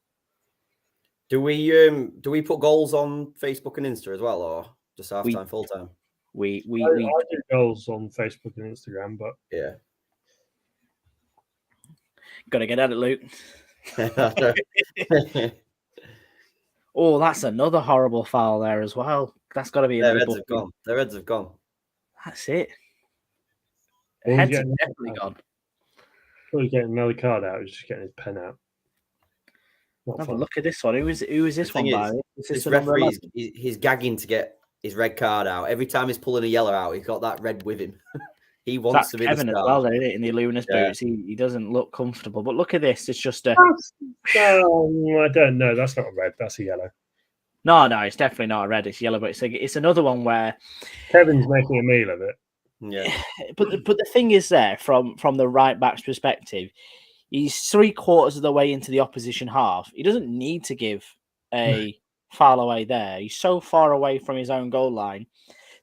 Do we put goals on Facebook and Insta as well, or just half time, full time? We I do goals on Facebook and Instagram, but yeah, gotta get at it, Luke. Oh, that's another horrible foul there as well. That's got to be their heads have gone. Their heads have gone. That's it. Well, Heads have definitely gone. He's getting another card out. He's just getting his pen out. Have a look at this one. Who is this one by? This referee, he's gagging to get his red card out. Every time he's pulling a yellow out, he's got that red with him. He wants to be Kevin the as well, isn't it? In the luminous boots. He doesn't look comfortable. But look at this. It's just a... I don't know. That's not a red. That's a yellow. No, it's definitely not a red. It's yellow, but it's another one where... Kevin's making a meal of it. Yeah. But the thing is there, from the right back's perspective, he's 3/4 of the way into the opposition half. He doesn't need to give a foul away there. He's so far away from his own goal line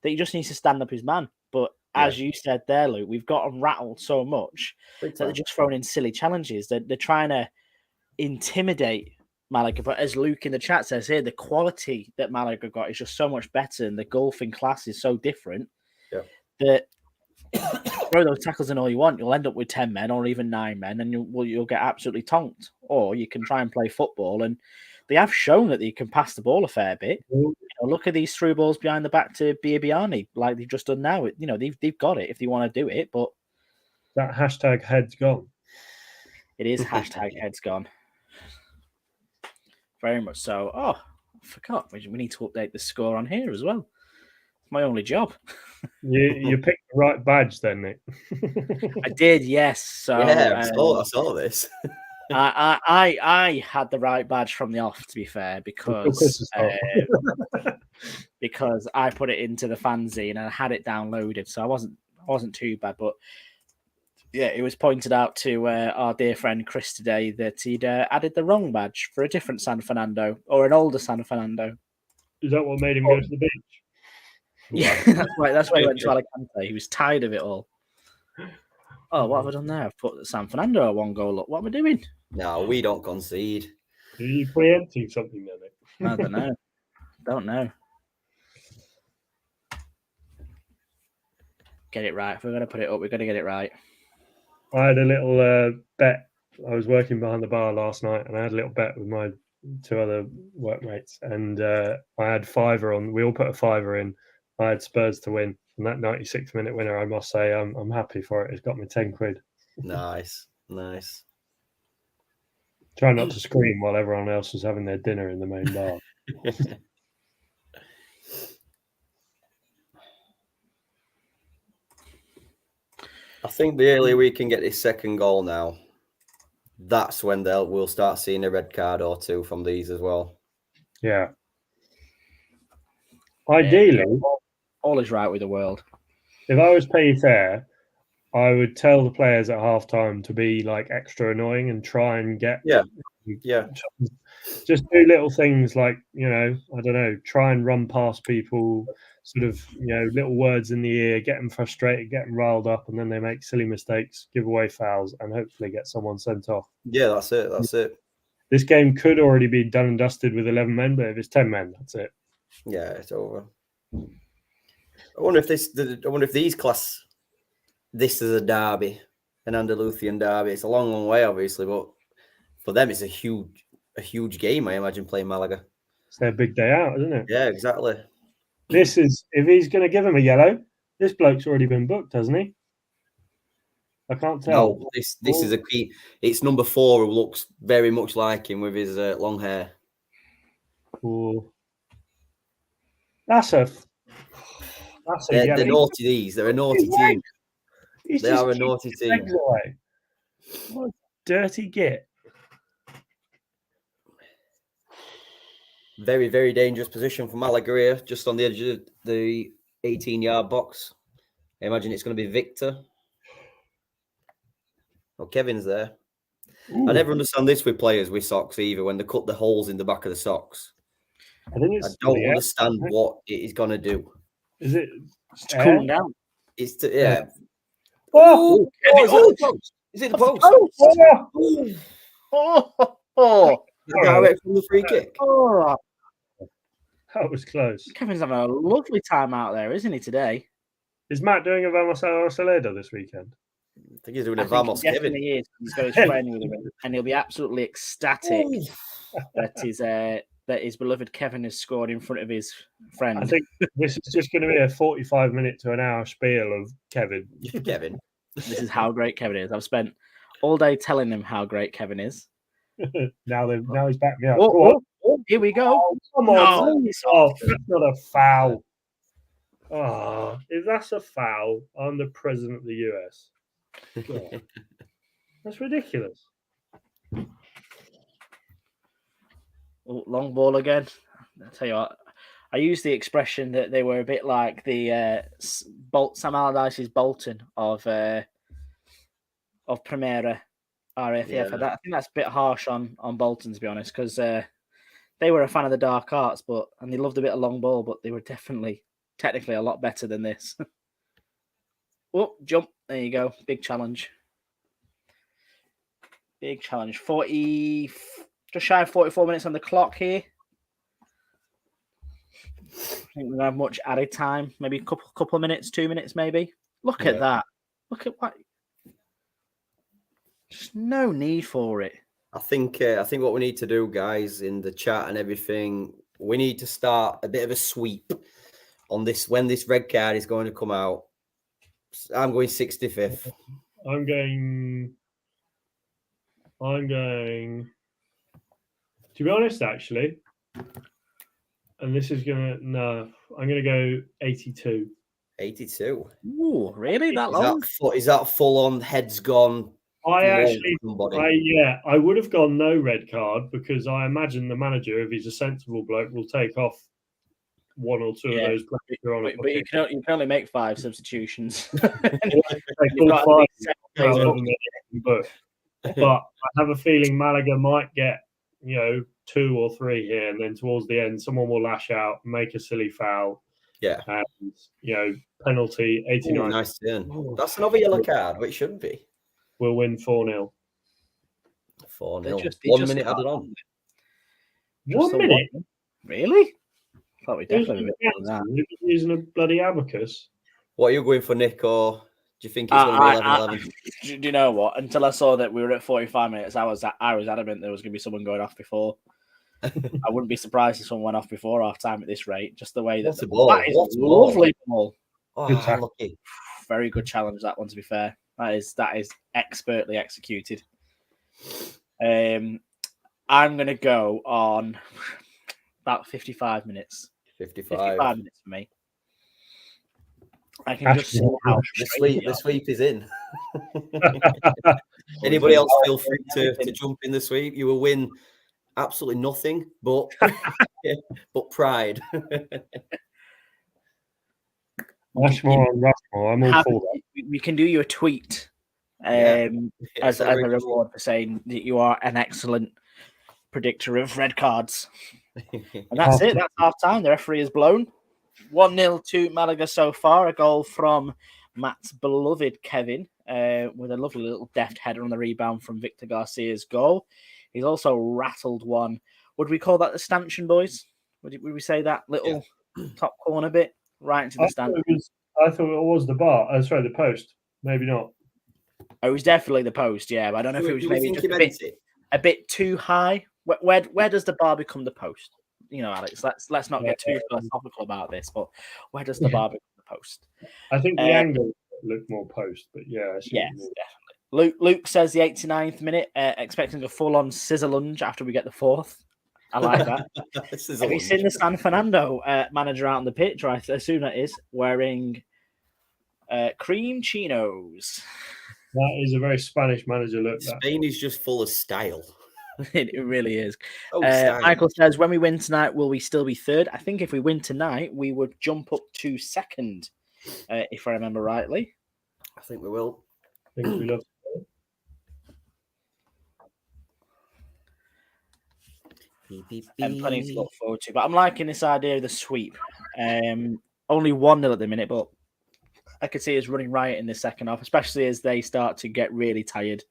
that he just needs to stand up his man. But as you said there, Luke, we've got them rattled so much that they're just throwing in silly challenges. They're trying to intimidate Malaga. But as Luke in the chat says here, the quality that Malaga got is just so much better, and the golfing class is so different that throw those tackles in all you want, you'll end up with 10 men or even 9 men, and you'll get absolutely tonked. Or you can try and play football, and they have shown that they can pass the ball a fair bit. Look at these through balls behind the back to Biabiani, like they've just done now. They've got it if they want to do it, but that hashtag head's gone. It is hashtag head's gone. Very much so. Oh, I forgot. We need to update the score on here as well. It's my only job. You picked the right badge then, Nick. I did, yes. So yeah, I saw this. I had the right badge from the off, to be fair, because because I put it into the fanzine and I had it downloaded, so I wasn't too bad. But yeah, it was pointed out to our dear friend Chris today that he'd added the wrong badge for a different San Fernando, or an older San Fernando. Is that what made him go to the beach? Yeah, that's why he went to Alicante. He was tired of it all. Oh, what have I done there? I've put San Fernando at 1 goal up. What am I doing? No, we don't concede. Are you preempting something then, Nick? I don't know. Don't know. Get it right. If we're going to put it up, we've got to get it right. I had a little bet. I was working behind the bar last night, and I had a little bet with my 2 other workmates, and I had £5 on. We all put a £5 in. I had Spurs to win, and that 96-minute winner, I must say, I'm happy for it. It's got me 10 quid. Nice. Try not to scream while everyone else was having their dinner in the main bar. I think the earlier we can get this second goal now, that's when we'll start seeing a red card or two from these as well. Yeah. Ideally, all is right with the world. If I was paid fair, I would tell the players at halftime to be like extra annoying and try and get just do little things like, I don't know, try and run past people, sort of, little words in the ear, get them frustrated, get them riled up, and then they make silly mistakes, give away fouls, and hopefully get someone sent off. Yeah, that's it. This game could already be done and dusted with 11 men, but if it's 10 men, that's it. Yeah, it's over. I wonder if these class this is a derby, an Andalusian derby. It's a long, long way, obviously, but for them, it's a huge game. I imagine playing Malaga. It's their big day out, isn't it? Yeah, exactly. This is if he's going to give him a yellow. This bloke's already been booked, hasn't he? I can't tell. No, this is a key. It's number 4 who looks very much like him with his long hair. Ooh. They're naughty. They're a naughty team. They are a naughty team. What a dirty git. Very, very dangerous position for Malaga here, just on the edge of the 18-yard box. I imagine it's going to be Victor. Oh, Kevin's there. Ooh. I never understand this with players with socks either, when they cut the holes in the back of the socks. I don't understand what it is going to do. Is it? It's cooling down. It's yeah. Oh, is it the post? Direct from the free kick. Oh. That was close. Kevin's having a lovely time out there, isn't he, today? Is Matt doing a Vamos a Arceleda this weekend? I think he's doing a Vamos Kevin. He is. He's got his friend with him, and he'll be absolutely ecstatic that his beloved Kevin has scored in front of his friend. I think this is just going to be a 45-minute to an hour spiel of Kevin. Kevin. This is how great Kevin is. I've spent all day telling them how great Kevin is. Now he's back me up. Here we go. Oh, come on. No. That's not a foul. Oh, if that's a foul, I'm the president of the US. God. That's ridiculous. Long ball again. I'll tell you what, I used the expression that they were a bit like the Sam Allardyce's Bolton of Primera RFF. Yeah. I think that's a bit harsh on Bolton, to be honest, because they were a fan of the dark arts, and they loved a bit of long ball, but they were technically a lot better than this. Oh, jump. There you go. Big challenge. 40, just shy of 44 minutes on the clock here. I think we don't have much added time. Maybe a couple of minutes, 2 minutes, maybe. Look at that. Look at what. Just no need for it. I think what we need to do, guys, in the chat and everything, we need to start a bit of a sweep on this when this red card is going to come out. I'm going 65th. I'm going. To be honest, actually, and this is I'm gonna go 82. 82. Ooh, really? That long? Is that full on heads gone? I would have gone no red card because I imagine the manager, if he's a sensible bloke, will take off one or two of those players. But you can only make 5 substitutions. But I have a feeling Malaga might get 2 or 3 here, and then towards the end, someone will lash out, make a silly foul. Yeah, and penalty 89. Ooh, nice turn. That's another yellow card, which shouldn't be. We'll win 4-0. 4-0. 1 minute added on. 1 minute? Really? I thought we definitely that. Using a bloody abacus. What are you going for, Nick? Or do you think it's going to be 11-11? Do you know what? Until I saw that we were at 45 minutes, I was adamant there was going to be someone going off before. I wouldn't be surprised if someone went off before half time at this rate. Just the way that that is a lovely ball. Oh, lucky. Very good challenge, that one, to be fair. That is expertly executed. I'm going to go on about 55 minutes. 55 minutes for me. I can just see how the sweep is in. Anybody else feel free to jump in the sweep? You will win absolutely nothing, but but pride. Rushmore on Rushmore. I'm all for that. We can do you a tweet as a reward for saying that you are an excellent predictor of red cards. And that's it. That's half time. The referee is blown. 1-0 to Malaga so far. A goal from Matt's beloved Kevin with a lovely little deft header on the rebound from Victor Garcia's goal. He's also rattled one. Would we call that the stanchion, boys? Would we say that little top corner bit right into the stand? I thought it was the bar. Sorry, the post. Maybe not. Oh, it was definitely the post, yeah. But I don't know if it was maybe just a bit too high. Where does the bar become the post? You know, Alex, let's not get too philosophical about this, but where does the bar become the post? I think the angle looked more post, but yeah. Yes, definitely. Luke says the 89th minute, expecting a full-on scissor lunge after we get the fourth. I like that. Have you seen the San Fernando manager out on the pitch? I assume that is wearing cream chinos. That is a very Spanish manager look. Spain is just full of style. It really is. Michael says, when we win tonight, will we still be third? I think if we win tonight, we would jump up to second, if I remember rightly. I think we will. I think we love. And plenty to look forward to. But I'm liking this idea of the sweep. Only 1-0 at the minute, but I could see us running riot in the second half, especially as they start to get really tired.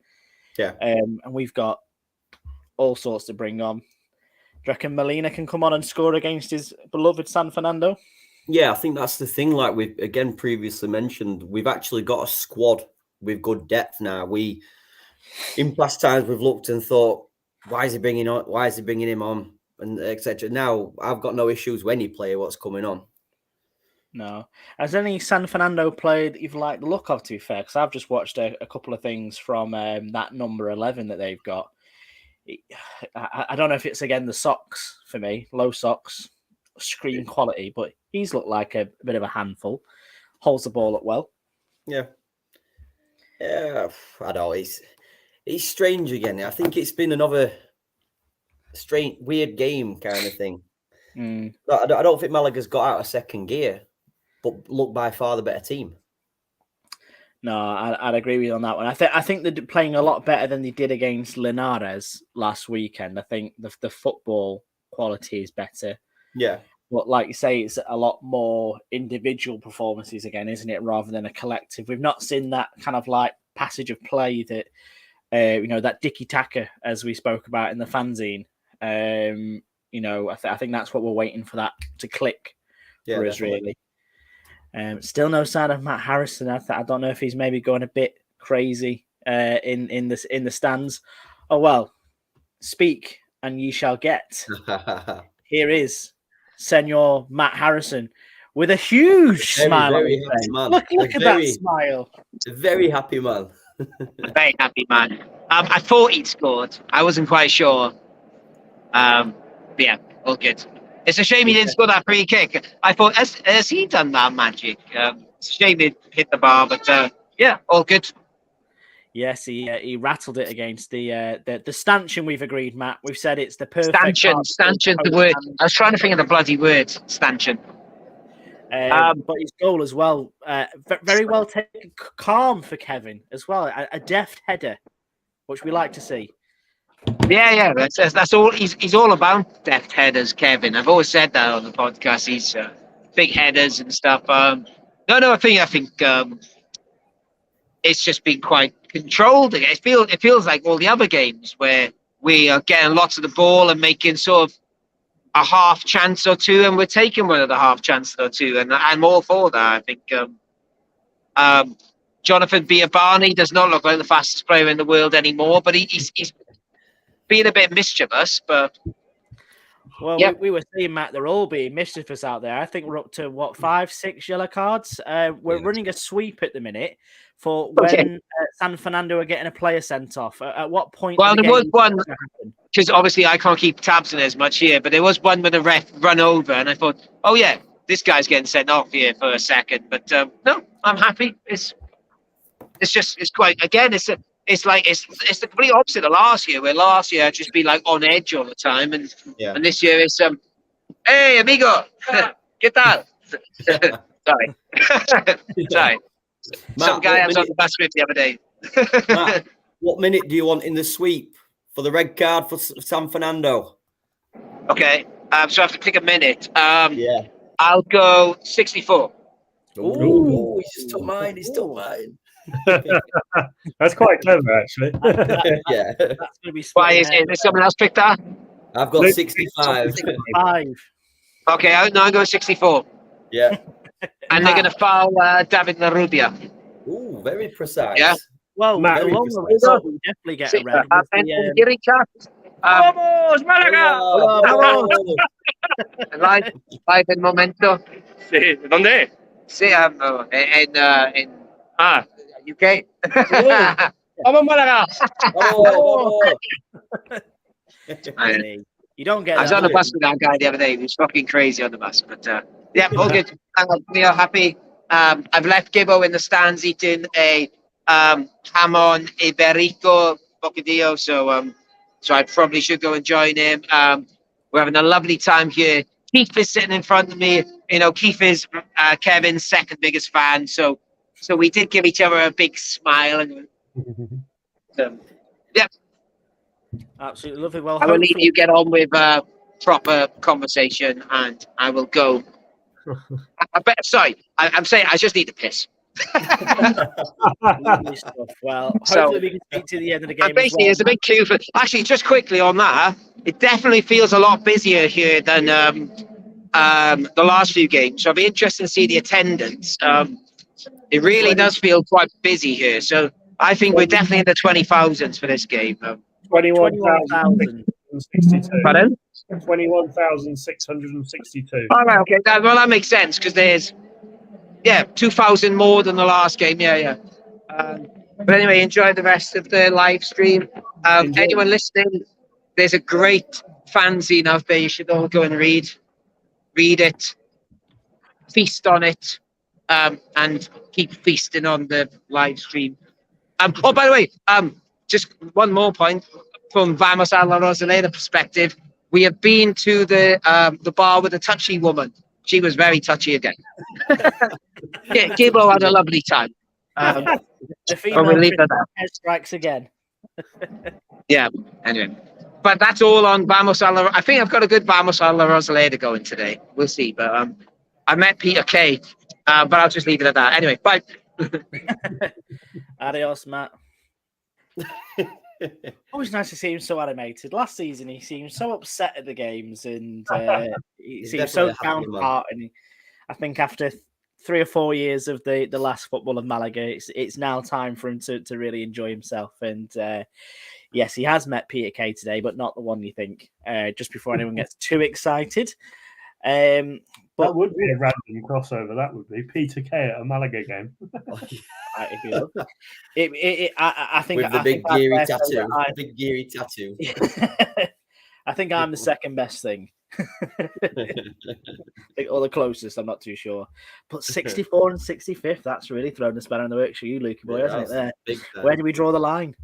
Yeah. And we've got all sorts to bring on. Do you reckon Molina can come on and score against his beloved San Fernando? Yeah, I think that's the thing. Like we've again previously mentioned, we've actually got a squad with good depth now. In past times, we've looked and thought, why is he bringing him on, and etc. Now I've got no issues with any player what's coming on. No. Has any San Fernando player that you've liked the look of, to be fair? Because I've just watched a couple of things from that number 11 that they've got. I don't know if it's, again, the socks for me. Low socks, screen quality, but he's looked like a bit of a handful. Holds the ball up well. Yeah. Yeah, I know. It's strange again. I think it's been another strange, weird game kind of thing. I don't think Malaga's got out of second gear, but look by far the better team. No, I'd agree with you on that one. I think they're playing a lot better than they did against Linares last weekend. I think the football quality is better. Yeah. But like you say, it's a lot more individual performances again, isn't it? Rather than a collective. We've not seen that kind of like passage of play that, that tiki-taka, as we spoke about in the fanzine. I think that's what we're waiting for, that to click for us, really. Still no sign of Matt Harrison. I don't know if he's maybe going a bit crazy in the stands. Oh well, speak and ye shall get. Here is Senor Matt Harrison with a huge smile on his face. Look at that smile. A very happy man. Very happy man. I thought he'd scored. I wasn't quite sure. Yeah, all good. It's a shame he didn't score that free kick. I thought, has he done that magic? It's a shame he hit the bar, but yeah, all good. Yes, he rattled it against the stanchion. We've agreed, Matt. We've said it's the perfect stanchion. The word. I was trying to think of the bloody word, stanchion. But his goal as well, very well taken, calm for Kevin as well. A deft header, which we like to see. Yeah, that's all. He's all about deft headers, Kevin. I've always said that on the podcast. He's big headers and stuff. I think it's just been quite controlled. It feels like all the other games where we are getting lots of the ball and making sort of a half chance or two, and we're taking one of the half chances or two, and I'm all for that. I think Jonathan Biabani does not look like the fastest player in the world anymore, but he's being a bit mischievous. But well, yeah. we were seeing, Matt, they're all being mischievous out there. I think we're up to 5-6 yellow cards. We're running a sweep at the minute for when San Fernando are getting a player sent off. At what point? Well, there was one, because obviously I can't keep tabs on it as much here, but there was one with a ref run over, and I thought, oh yeah, this guy's getting sent off here for a second. But no, I'm happy. It's quite, again, it's the complete opposite of last year, where last year I'd just be like on edge all the time, and this year it's hey amigo, ¿qué tal? Sorry. Sorry. Matt, Some guy I was on the bus with the other day. Matt, what minute do you want in the sweep for the red card for San Fernando? Okay, so I have to pick a minute. I'll go 64. Ooh, he just took mine. He's took mine. That's quite clever, actually. Yeah. That's going to be Why is someone else picked that? I've got 65. 65. Okay, I'm going 64. Yeah. And they're going to foul David Larrubia. Ooh, very precise. Yeah. Well, Matt, the longer result, we definitely get a red. And Giri Chat. Vamos, Malaga! Live en momento. Sí, ¿dónde? Sí, in UK. Vamos, Malaga! You don't get I was that. on the bus with that guy the other day. He was fucking crazy on the bus. But yeah, all good. We are happy. I've left Gibbo in the stands eating a jamon iberico bocadillo. So I probably should go and join him. We're having a lovely time here. Keith is sitting in front of me. You know, Keith is Kevin's second biggest fan. So we did give each other a big smile. And yeah. Absolutely lovely. Well, I will leave you get on with proper conversation, and I will go. I'm saying I just need to piss. lovely stuff. Well, hopefully we can speak to the end of the game. Basically, there's a big queue for. Actually, just quickly on that, it definitely feels a lot busier here than the last few games. So I'll be interested to see the attendance. It really does feel quite busy here. So I think we're definitely in the 20,000s for this game. 21,662. Pardon? 21,662. All right, okay. That makes sense because there's 2,000 more than the last game. Yeah. But anyway, enjoy the rest of the live stream. Anyone listening, there's a great fanzine out there. You should all go and read it, feast on it, and keep feasting on the live stream. Oh, by the way, just one more point from Vamos a la Rosaleda perspective. We have been to the bar with the touchy woman. She was very touchy again. Gibbo had a lovely time. The we'll leave it at that. Strikes again. Yeah, anyway. But that's all on Vamos a la... I think I've got a good Vamos a la Rosaleda going today. We'll see. But I met Peter Kay, but I'll just leave it at that. Anyway, bye. Adios, Matt. Always nice to see him so animated. Last season, he seemed so upset at the games, and he seemed so downhearted. And I think after 3 or 4 years of the last football of Malaga, it's now time for him to really enjoy himself. And yes, he has met Peter Kay today, but not the one you think. Just before anyone gets too excited. That would be a random crossover. That would be Peter Kay at a Malaga game. I think with the big geary tattoo. Big geary tattoo. I think I'm the second best thing. Or the closest, I'm not too sure. But 64 and 65th, that's really thrown a spanner in the works for you, Lukey boy, hasn't it? There. Where do we draw the line?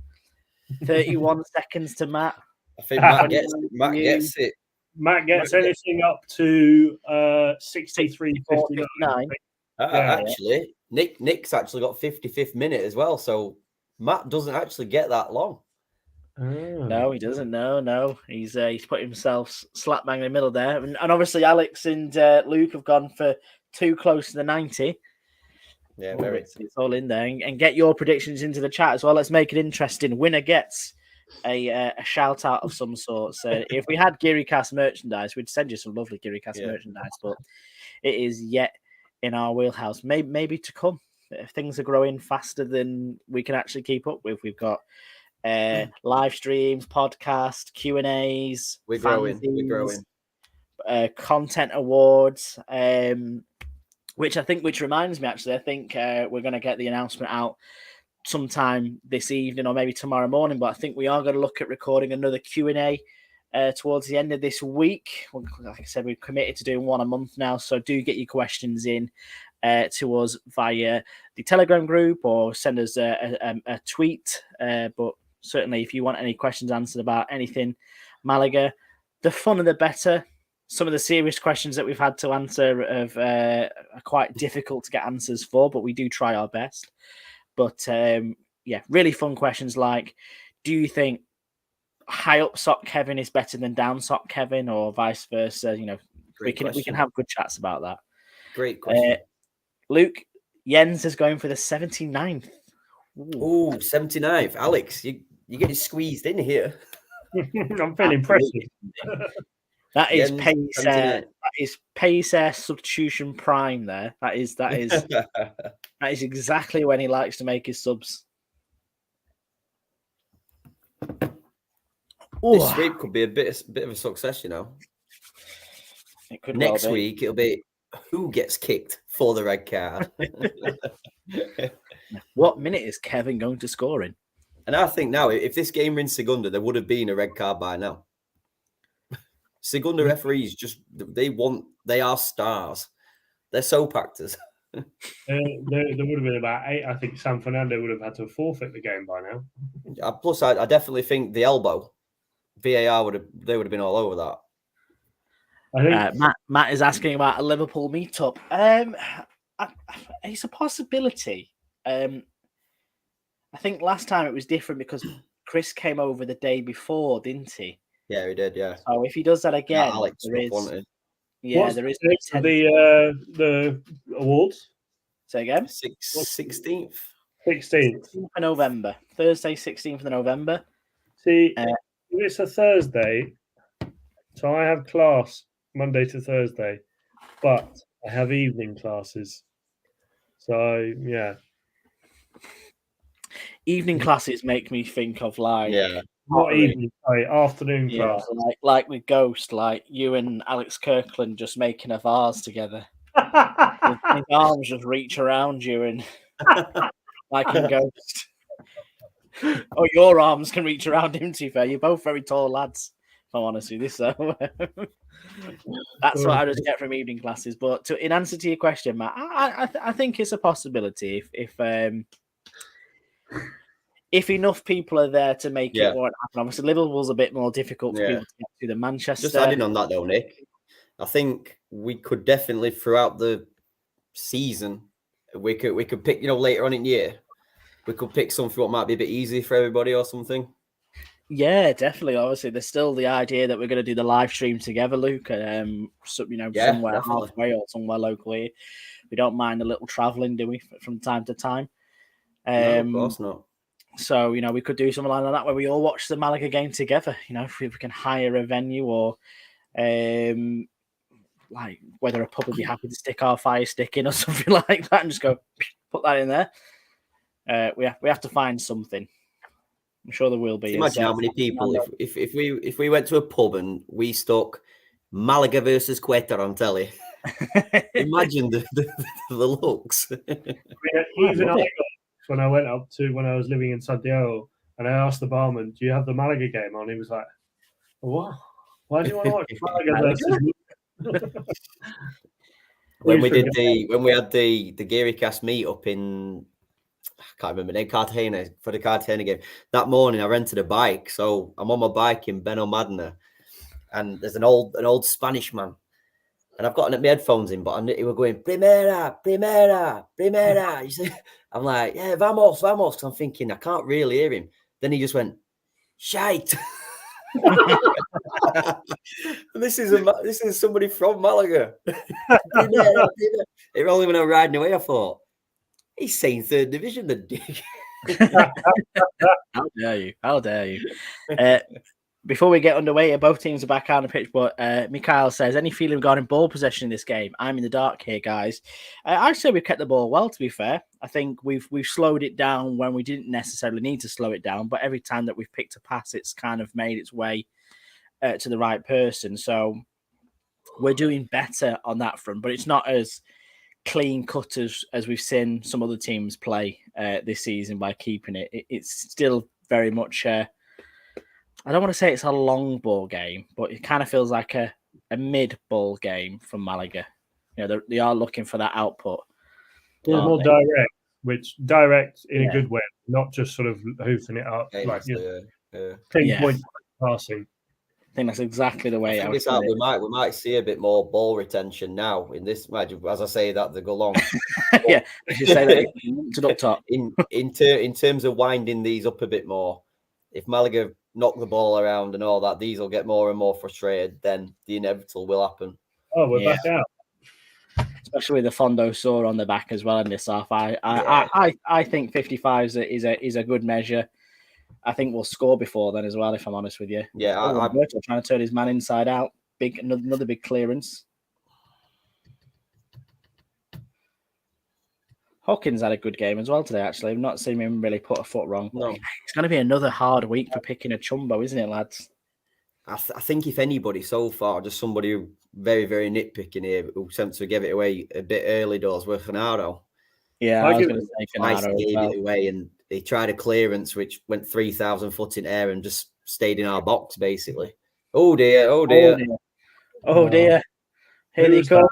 31 seconds to Matt. I think Matt gets it. Matt gets anything up to 63.59. Actually, Nick's actually got 55th minute as well, so Matt doesn't actually get that long. No, he doesn't. No. He's put himself slap bang in the middle there, and obviously Alex and Luke have gone for too close to the 90. Yeah, very. It's all in there, and get your predictions into the chat as well. Let's make it interesting. Winner gets a shout out of some sort. So if we had GearyCast merchandise, we'd send you some lovely GearyCast merchandise, but it is yet in our wheelhouse. Maybe to come. If things are growing faster than we can actually keep up with. We've got live streams, podcast, Q&As. We're growing. Content awards, which reminds me, actually, I think we're going to get the announcement out sometime this evening or maybe tomorrow morning, but I think we are going to look at recording another Q&A towards the end of this week. Well, like I said, we've committed to doing one a month now, so do get your questions in to us via the Telegram group or send us a tweet. But certainly, if you want any questions answered about anything Malaga, the funner the better. Some of the serious questions that we've had to answer are quite difficult to get answers for, but we do try our best. But really fun questions like, do you think high up sock Kevin is better than down sock Kevin, or vice versa? We can have good chats about that. Great question. Luke, Jens is going for the 79th. Ooh, 79th. Alex, you're getting squeezed in here. I'm feeling impressive. That is Jens, pace. 79. That is pace substitution prime. There, that is that is exactly when he likes to make his subs. This week could be a bit of a success, It could Next well be. week it'll be who gets kicked for the red card. What minute is Kevin going to score in? And I think now, if this game were in Segunda, there would have been a red card by now. Segunda referees they are stars. They're soap actors. There would have been about 8. I think San Fernando would have had to forfeit the game by now. Plus, I definitely think the elbow, VAR would have been all over that. I think Matt is asking about a Liverpool meetup. It's a possibility. I think last time it was different because Chris came over the day before, didn't he? Yeah, he did. Yeah. So if he does that again, Alex there is. wanted. Yeah, what's there is the awards. Say again. 16th. 16th of November, Thursday, 16th of November. See, if it's a Thursday, so I have class Monday to Thursday, but I have evening classes. So yeah, Evening classes make me think of not evening, sorry, afternoon class. like with Ghost, like you and Alex Kirkland just making a vase together. His arms just reach around you and like in Ghost. Oh, your arms can reach around him, to be fair. You're both very tall lads, if I'm honest with you. So that's what I just get from evening classes. But in answer to your question, Matt, I think it's a possibility if enough people are there to make it happen. Obviously, Liverpool's a bit more difficult for people to get to than Manchester. Just adding on that though, Nick, I think we could definitely throughout the season we could pick, later on in the year, we could pick something what might be a bit easy for everybody or something. Yeah, definitely. Obviously, there's still the idea that we're going to do the live stream together, Luke. Somewhere definitely. halfway or somewhere locally. We don't mind a little traveling, do we, from time to time? No, of course not. So, we could do something like that where we all watch the Malaga game together. If we can hire a venue or, like whether a pub would be happy to stick our Fire Stick in or something like that, and just go put that in there. We have to find something. I'm sure there will be. Imagine how many people if we went to a pub and we stuck Malaga versus Quetta on telly. Imagine the looks. Even I got, when I went up to when I was living in Santiago, and I asked the barman, "Do you have the Malaga game on?" He was like, "What? Why do you want to watch Malaga versus?" when we had the Geary Cast meet up in, I can't remember the name, Cartagena, for the Cartagena game. That morning I rented a bike, so I'm on my bike in Benalmádena, and there's an old Spanish man, and I've got my headphones in, but he was going Primera, Primera, Primera. You see, I'm like, yeah, vamos, vamos. 'Cause I'm thinking I can't really hear him. Then he just went, shite. And this is somebody from Malaga. Primera, Primera. It only when I was riding away, I thought, he's saying third division, the dick. How dare you? How dare you? Before we get underway, both teams are back on the pitch, but Mikhail says, any feeling regarding ball possession in this game? I'm in the dark here, guys. I'd say we've kept the ball well, to be fair. I think we've slowed it down when we didn't necessarily need to slow it down, but every time that we've picked a pass, it's kind of made its way to the right person. So we're doing better on that front, but it's not as clean cut as we've seen some other teams play this season by keeping it. It's still very much I don't want to say it's a long ball game, but it kind of feels like a mid ball game from Malaga. You know, they are looking for that output. Yeah, aren't more they? direct, which direct in Yeah. a good way, not just sort of hoofing it up, like pinpoint passing. I think that's exactly the way I I think would it's put that it. we might see a bit more ball retention now in this match. As I say that, they go long. Yeah, I should say that to up top. in terms of winding these up a bit more, if Malaga knock the ball around and all that, these will get more and more frustrated. Then the inevitable will happen. Oh, we're back out. Especially with the Fondo saw on the back as well in this half. I think 55 is a good measure. I think we'll score before then as well, if I'm honest with you. Yeah, Roberto trying to turn his man inside out. Another big clearance. Hawkins had a good game as well today, actually. I've not seen him really put a foot wrong. No. It's going to be another hard week for picking a chumbo, isn't it, lads? I think if anybody so far, just somebody who very, very nitpicking here, who seems to give it away a bit early doors, were Fernando. Yeah, I was going to say Fernando gave as well. it away, and he tried a clearance which went 3,000 foot in air and just stayed in our box, basically. Oh dear, oh dear. Oh dear. Here they come.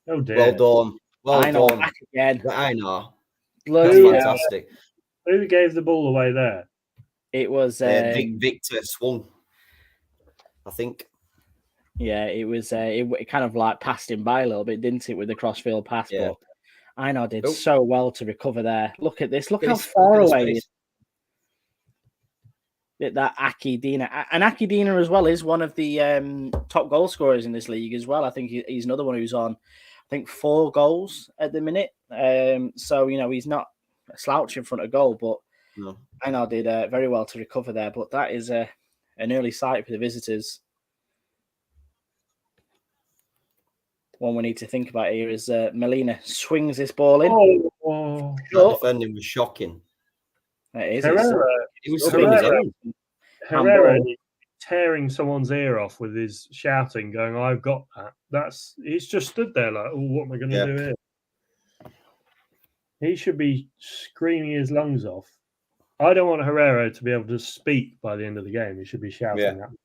Oh dear. Well done. Well done. Back again. I know. Bloody That's hell. fantastic. Who gave the ball away there? It was Victor swung, I think. Yeah, it was. It kind of like passed him by a little bit, didn't it, with the crossfield pass? Yeah. But Einar did so well to recover there. Look at this. Look how his far away face. that Aki Dina. And Aki Dina as well is one of the top goal scorers in this league as well. I think he's another one who's on, I think, 4 goals at the minute. So, you know, he's not a slouch in front of goal, but no. Einar did very well to recover there. But that is an early sight for the visitors. One we need to think about here is Molina swings this ball in. That defending was shocking. It is. He was swinging his own. Herrera tearing someone's ear off with his shouting, going, "I've got that." He's just stood there like, "Oh, what am I going to do here?" He should be screaming his lungs off. I don't want Herrera to be able to speak by the end of the game. He should be shouting at me.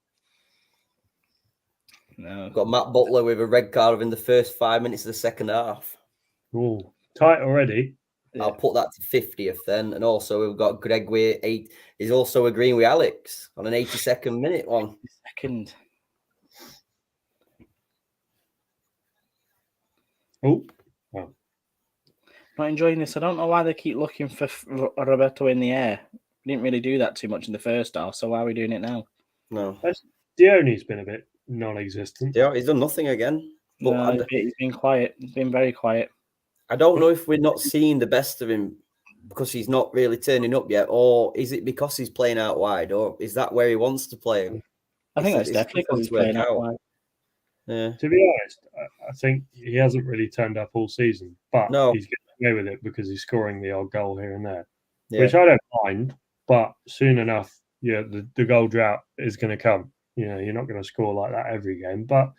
No. Got Matt Butler with a red card in the first 5 minutes of the second half. Oh, tight already. I'll put that to 50th then. And also we've got Greg with 8. He's also agreeing with Alex on an 82nd minute one. Second. Oh. Not enjoying this. I don't know why they keep looking for Roberto in the air. We didn't really do that too much in the first half, so why are we doing it now? No. Dione's been a bit non-existent. Yeah, he's done nothing again. But No, he's been quiet. He's been very quiet. I don't know if we're not seeing the best of him because he's not really turning up yet, or is it because he's playing out wide, or is that where he wants to play him? I think that's definitely because he's playing out wide. Yeah. To be honest, I think he hasn't really turned up all season, but he's getting away with it because he's scoring the odd goal here and there, which I don't mind. But soon enough, the goal drought is going to come. You know, you're not going to score like that every game, but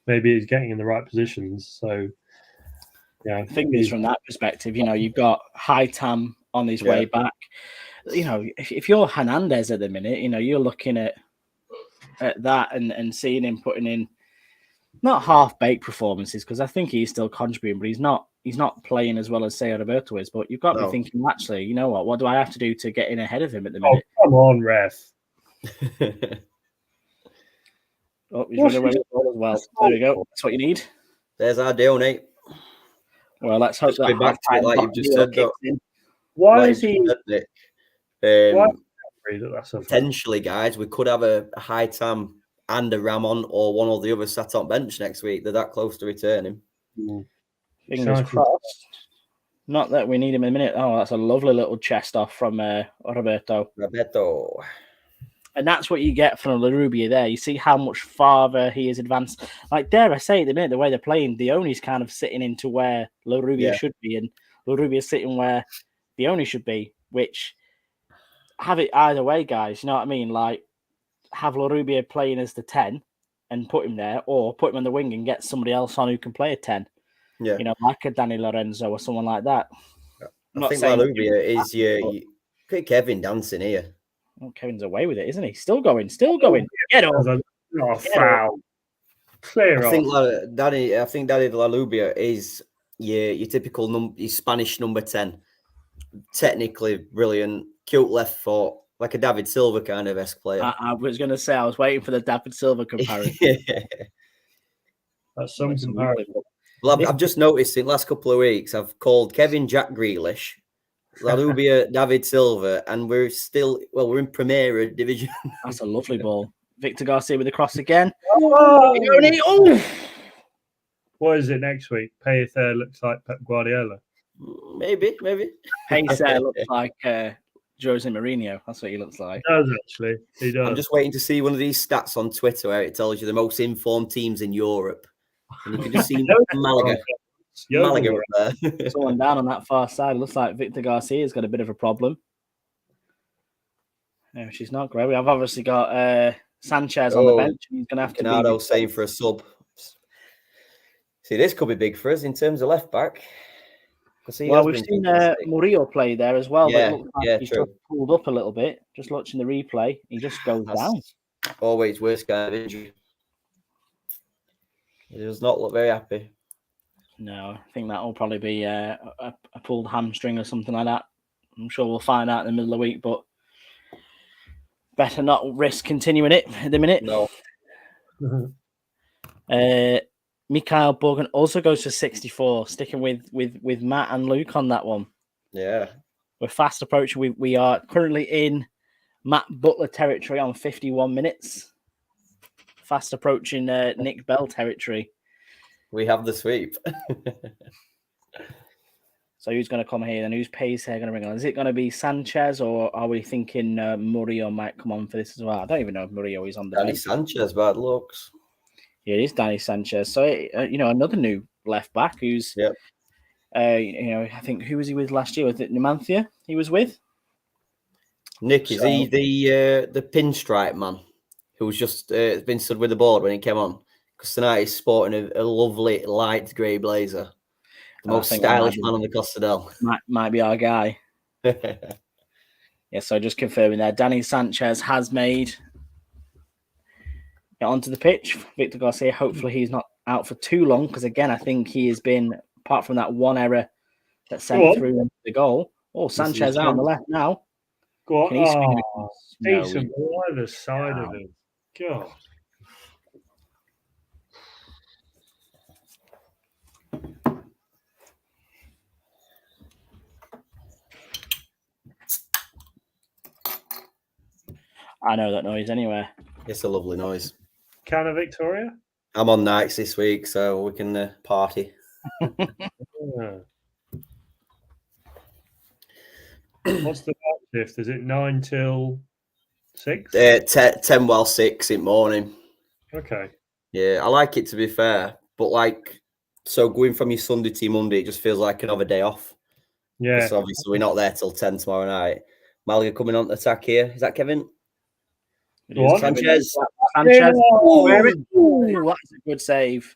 maybe he's getting in the right positions. So, yeah, I think it's from that perspective. You know, you've got Hightam on his way back. You know, if you're Hernandez at the minute, you know, you're looking at that and seeing him putting in not half-baked performances, because I think he's still contributing, but he's not playing as well as, say, Roberto is. But you've got to be thinking, actually, you know what do I have to do to get in ahead of him at the minute? Oh, come on, ref. Oh, he's running away with the ball as well. There we go. That's what you need. There's our deal, Nate. Well, let's hope that back to it, like you've just said. Why is he? Potentially, guys, we could have a Hightam and a Ramon or one or the other sat on bench next week. They're that close to returning. Fingers crossed. Not that we need him in a minute. Oh, that's a lovely little chest off from Roberto. And that's what you get from Larrubia there. You see how much farther he is advanced. Like, dare I say, at the minute, the way they're playing, Dione's kind of sitting into where Larrubia should be, and Larrubia's sitting where Dione should be, which have it either way, guys. You know what I mean? Like, have Larrubia playing as the 10 and put him there, or put him on the wing and get somebody else on who can play a 10. Yeah. You know, like a Danny Lorenzo or someone like that. I think Larrubia is your Kevin dancing here. Oh, Kevin's away with it, isn't he? Still going. Get up. Oh, foul. Clear I think off. Danny Lalubia is your typical his Spanish number 10. Technically brilliant, cute left foot, like a David Silva kind of esque player. I was going to say, I was waiting for the David Silva comparison. That's some comparison. Well, I've just noticed in the last couple of weeks, I've called Kevin Jack Grealish, Lalubia David Silva, and we're in Primera Division. That's a lovely ball. Victor Garcia with the cross again. Oh! What is it next week? Payeth looks like Pep Guardiola. Maybe. Pace looks like Jose Mourinho. That's what he looks like. He does, actually. He does. I'm just waiting to see one of these stats on Twitter where it tells you the most informed teams in Europe. And you can just see Malaga. Malaga up there. Someone down on that far side. Looks like Victor Garcia's got a bit of a problem. No, she's not great. I've obviously got Sanchez on the bench. He's going to have to Canado saying for a sub. See, this could be big for us in terms of left back. Well, we've seen Murillo play there as well. Yeah, but it looks like he's just pulled up a little bit. Just watching the replay, he just goes down. Always worst kind of injury. He does not look very happy. No, I think that will probably be a pulled hamstring or something like that. I'm sure we'll find out in the middle of the week, but better not risk continuing it at the minute. No. Mikhail Borgen also goes for 64, sticking with Matt and Luke on that one. Yeah. We're fast approaching. We are currently in Matt Butler territory on 51 minutes. Fast approaching Nick Bell territory. We have the sweep. So who's going to come here and who's Pace here going to bring on? Is it going to be Sanchez or are we thinking Murillo might come on for this as well? I don't even know if Murillo is on the Danny bench. Sanchez, bad looks. Yeah, it is Danny Sanchez. So, another new left back who's, I think, who was he with last year? Was it Numancia he was with? Nick, is he the pinstripe man who was just been stood with the board when he came on? Because tonight he's sporting a lovely light grey blazer. The most stylish man on the Costa del. Might be our guy. Yeah, so just confirming there. Danny Sanchez has made it onto the pitch. Victor Garcia, hopefully he's not out for too long because, again, I think he has been, apart from that one error that sent through into the goal. Oh, Sanchez out on the left now. Go on. Can he swing it? Decent ball either side of him. God. I know that noise anywhere. It's a lovely noise. Can of Victoria? I'm on nights this week, so we can party. Yeah. What's the night shift? Is it 9 till 6? 10 while 6 in the morning. Okay. Yeah, I like it to be fair, but so going from your Sunday to Monday, it just feels like another day off. Yeah. So obviously we're not there till 10 tomorrow night. Malaga coming on to attack here. Is that Kevin? Sanchez. Ooh, that's a good save.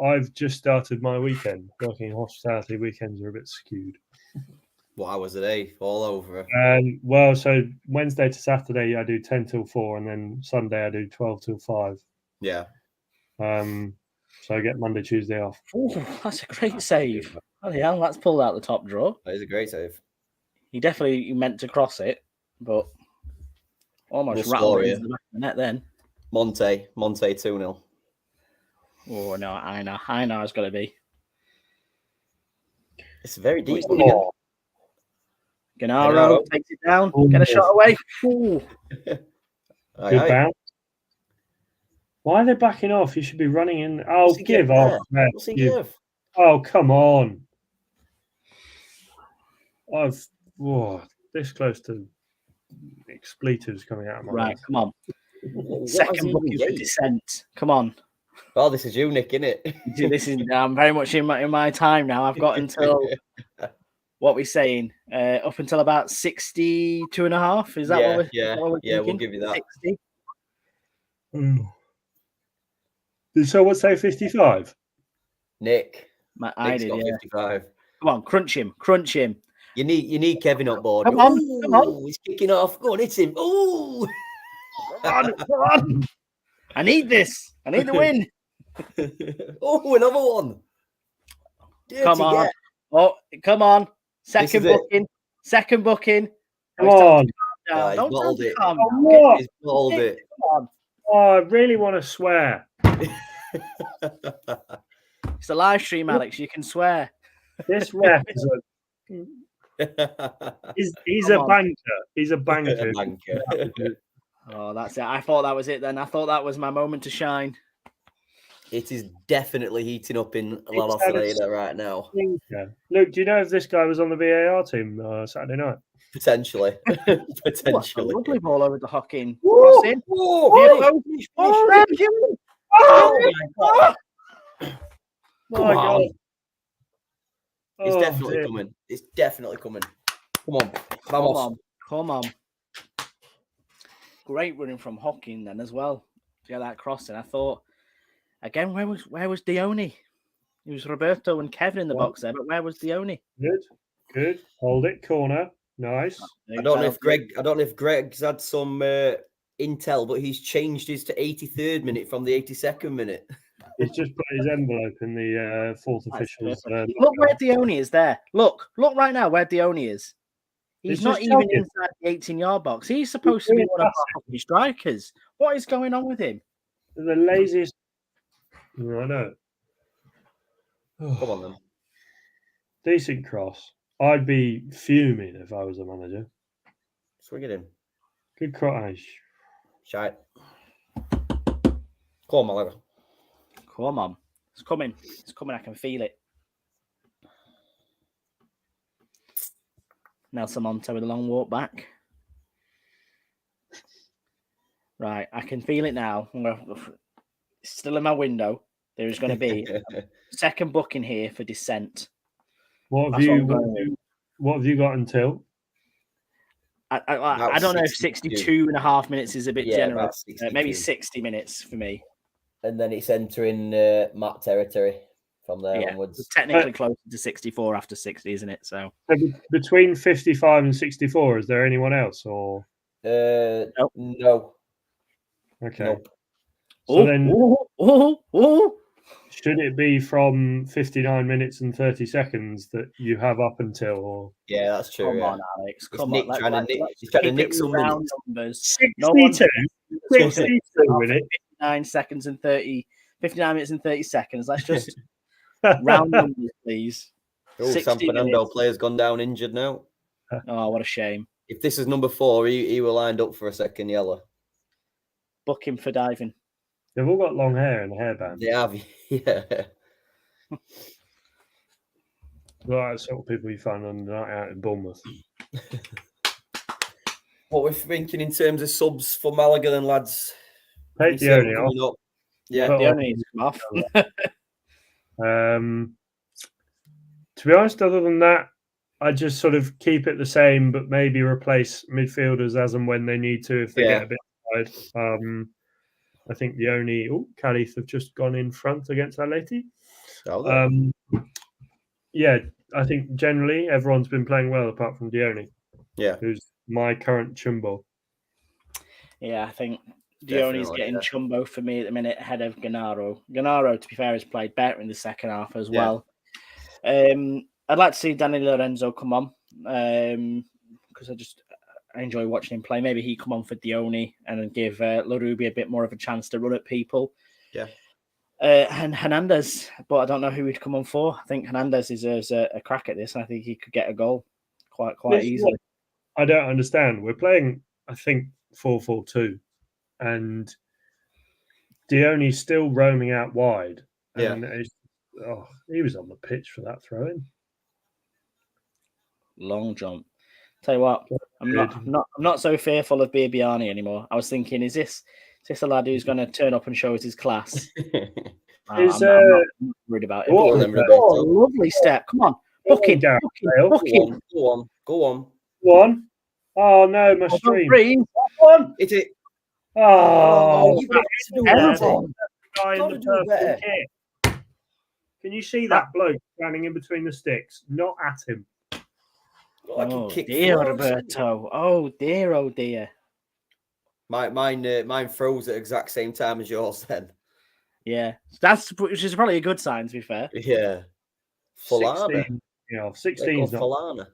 I've just started my weekend. Working in hospitality, weekends are a bit skewed. What hours a day? All over. So Wednesday to Saturday I do 10 till 4, and then Sunday I do 12 till 5. Yeah. So I get Monday, Tuesday off. Ooh, that's a great save. Oh yeah, that's pulled out the top drawer. That is a great save. He definitely meant to cross it, but almost rattled it into the back of the net then. Monte 2-0. Oh no, I know it's got to be. It's very deep. Gennaro takes it down. Get a shot away. Ooh. Good bounce. Why are they backing off? You should be running in. Oh, give off. What's he give? Oh, come on. This close to expletives coming out of my mouth. Come on. Second booking for Descent. Come on. Oh, this is you, Nick, innit? I'm very much in my time now. I've got until what we're saying, up until about 62 and a half. Is that what we're thinking? We'll give you that. 60. Did someone say 55? Nick. I did, 55. Come on, crunch him. You need Kevin on board. Come on, come on. Ooh, he's kicking off. Go on, hit him. Ooh. Come on. I need this. I need the win. Oh, another one. Dirty Come on. get. Oh, come on. This is Second booking. Come on. Oh, he's Don't bottled tell me it. to calm Oh, down. what? He's bottled it. Come on. Oh, I really want to swear. It's a live stream, Alex. You can swear. This ref is he's Come a on. banker. He's a banker. Oh, that's it. I thought that was it then. I thought that was my moment to shine. It is definitely heating up in La It's had a Salida right now. Stinker. Luke, do you know if this guy was on the VAR team Saturday night? Potentially. A Potentially. lovely ball over the Hocking. Whoa, Cross in. whoa, Finish. Oh, oh my God. Come my on. God. It's Oh, definitely dear. coming. It's definitely coming. Come on. Come Vamos. on. Come on. Great running from Hocking then as well. To get that cross in. I thought, again, where was Dione? It was Roberto and Kevin in the box there, but where was Dione? Good. Hold it. Corner. Nice. I don't know if Greg's had some intel, but he's changed his to 83rd minute from the 82nd minute. He's just put his envelope in the fourth That's official's. perfect. Look where Dione is there. Look right now where Dione is. He's He's not just even jogging. inside the 18-yard box. He's supposed to be doing one of our fucking strikers. What is going on with him? The laziest. I know. Come on then. Decent cross. I'd be fuming if I was a manager. Swing it in. Good cross. Shite. Come on, Malaga. Come on. It's coming. It's coming. I can feel it. Nelson Monte with a long walk back. Right. I can feel it now. It's still in my window. There is going to be a second booking here for dissent. What have you got until? I don't know if 62 and a half minutes is a bit generous. Maybe 60 minutes for me. And then it's entering map territory from there onwards. It's technically closer to 64 after 60, isn't it? So Between 55 and 64, is there anyone else? Or no. Okay. Nope. So then should it be from 59 minutes and 30 seconds that you have up until? Or yeah, that's true. Come yeah. on, Alex. Come on. He's trying to nick some minutes. Numbers. 62 minutes. 59 seconds and 30. 59 minutes and 30 seconds. Let's just round numbers, please. Oh, San Fernando player's gone down injured now. Oh, what a shame. If this is number 4, he will lined up for a second yellow. Book him for diving. They've all got long hair and a hairband. They have, yeah. Well, that's sort of people you find on the night out in Bournemouth. What we're thinking in terms of subs for Malaga then, lads? Take the only off. Yeah, the only needs to come off. To be honest, other than that, I just sort of keep it the same, but maybe replace midfielders as and when they need to if they get a bit tired. I think the only Cadiz have just gone in front against Atleti. Yeah, I think generally everyone's been playing well apart from Dione. Yeah, who's my current chumbo. Yeah, I think Dione's getting chumbo for me at the minute ahead of Gennaro. Gennaro, to be fair, has played better in the second half as well. I'd like to see Danny Lorenzo come on because I enjoy watching him play. Maybe he come on for Dione and then give Larubi a bit more of a chance to run at people. Yeah. And Hernandez, but I don't know who he'd come on for. I think Hernandez deserves a crack at this, and I think he could get a goal quite easily. I don't understand. We're playing, I think, 4-4-2, and Dione's still roaming out wide. And he was on the pitch for that throw-in. Long jump. Tell you what, I'm not so fearful of Bibiani anymore. I was thinking, is this a lad who's going to turn up and show us his class? I'm not worried about it. Lovely step. Come on. Booking. Go on. One. Oh, no, my stream. One. Hit it. Oh, you got to do terrible. Can you see that bloke standing in between the sticks? Not at him. But I can Oh kick dear, floors. Roberto. Oh dear, oh dear. Mine froze at the exact same time as yours then. Yeah, which is probably a good sign, to be fair. Yeah. Fulana. 16, you know, They 16 go is not. Fulana.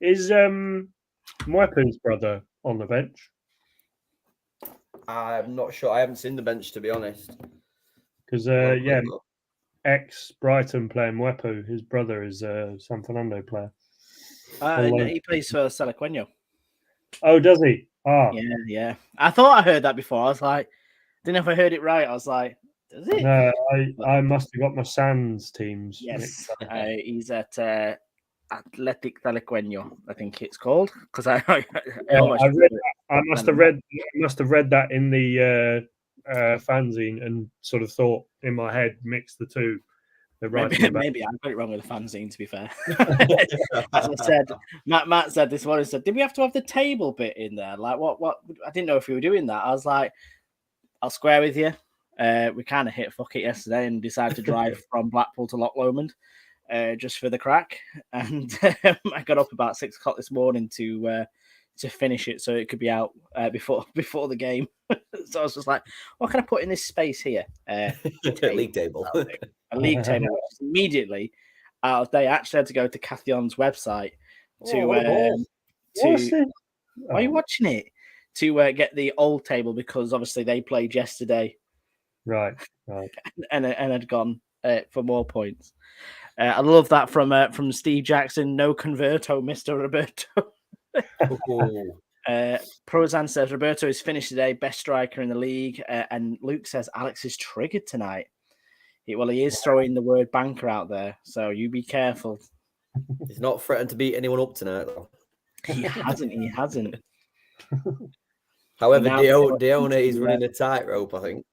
Is Mwepu's brother on the bench? I'm not sure. I haven't seen the bench, to be honest. Because Well, yeah, ex-Brighton player Mwepu, his brother is a San Fernando player. And he plays for Salaqueño. Oh, does he? Ah, Yeah. I thought I heard that before. I was like, didn't know if I heard it right. I was like, does it? no, I must have got my Sands teams Yes, mixed up. he's at Athletic Salaqueño, I think it's called. Because I must have read that in the fanzine and sort of thought in my head, mix the two. Maybe I got it wrong with the fanzine, to be fair. As I said, Matt said this morning, said, did we have to have the table bit in there? Like, what? I didn't know if we were doing that. I was like, I'll square with you. We kind of hit fuck it yesterday and decided to drive from Blackpool to Loch Lomond just for the crack. And I got up about 6 o'clock this morning to finish it so it could be out before the game. So I was just like, what can I put in this space here? League table. A league table, which is immediately out of date. I actually had to go to Cathion's website to why are you watching it? To get the old table, because obviously they played yesterday. Right. And had gone for more points. I love that from Steve Jackson. No converto, Mr. Roberto. Prozan says Roberto is finished today, best striker in the league. And Luke says Alex is triggered tonight. He is throwing the word banker out there, so you be careful. He's not threatened to beat anyone up tonight, though. He hasn't. However, Dione is running a tightrope, I think.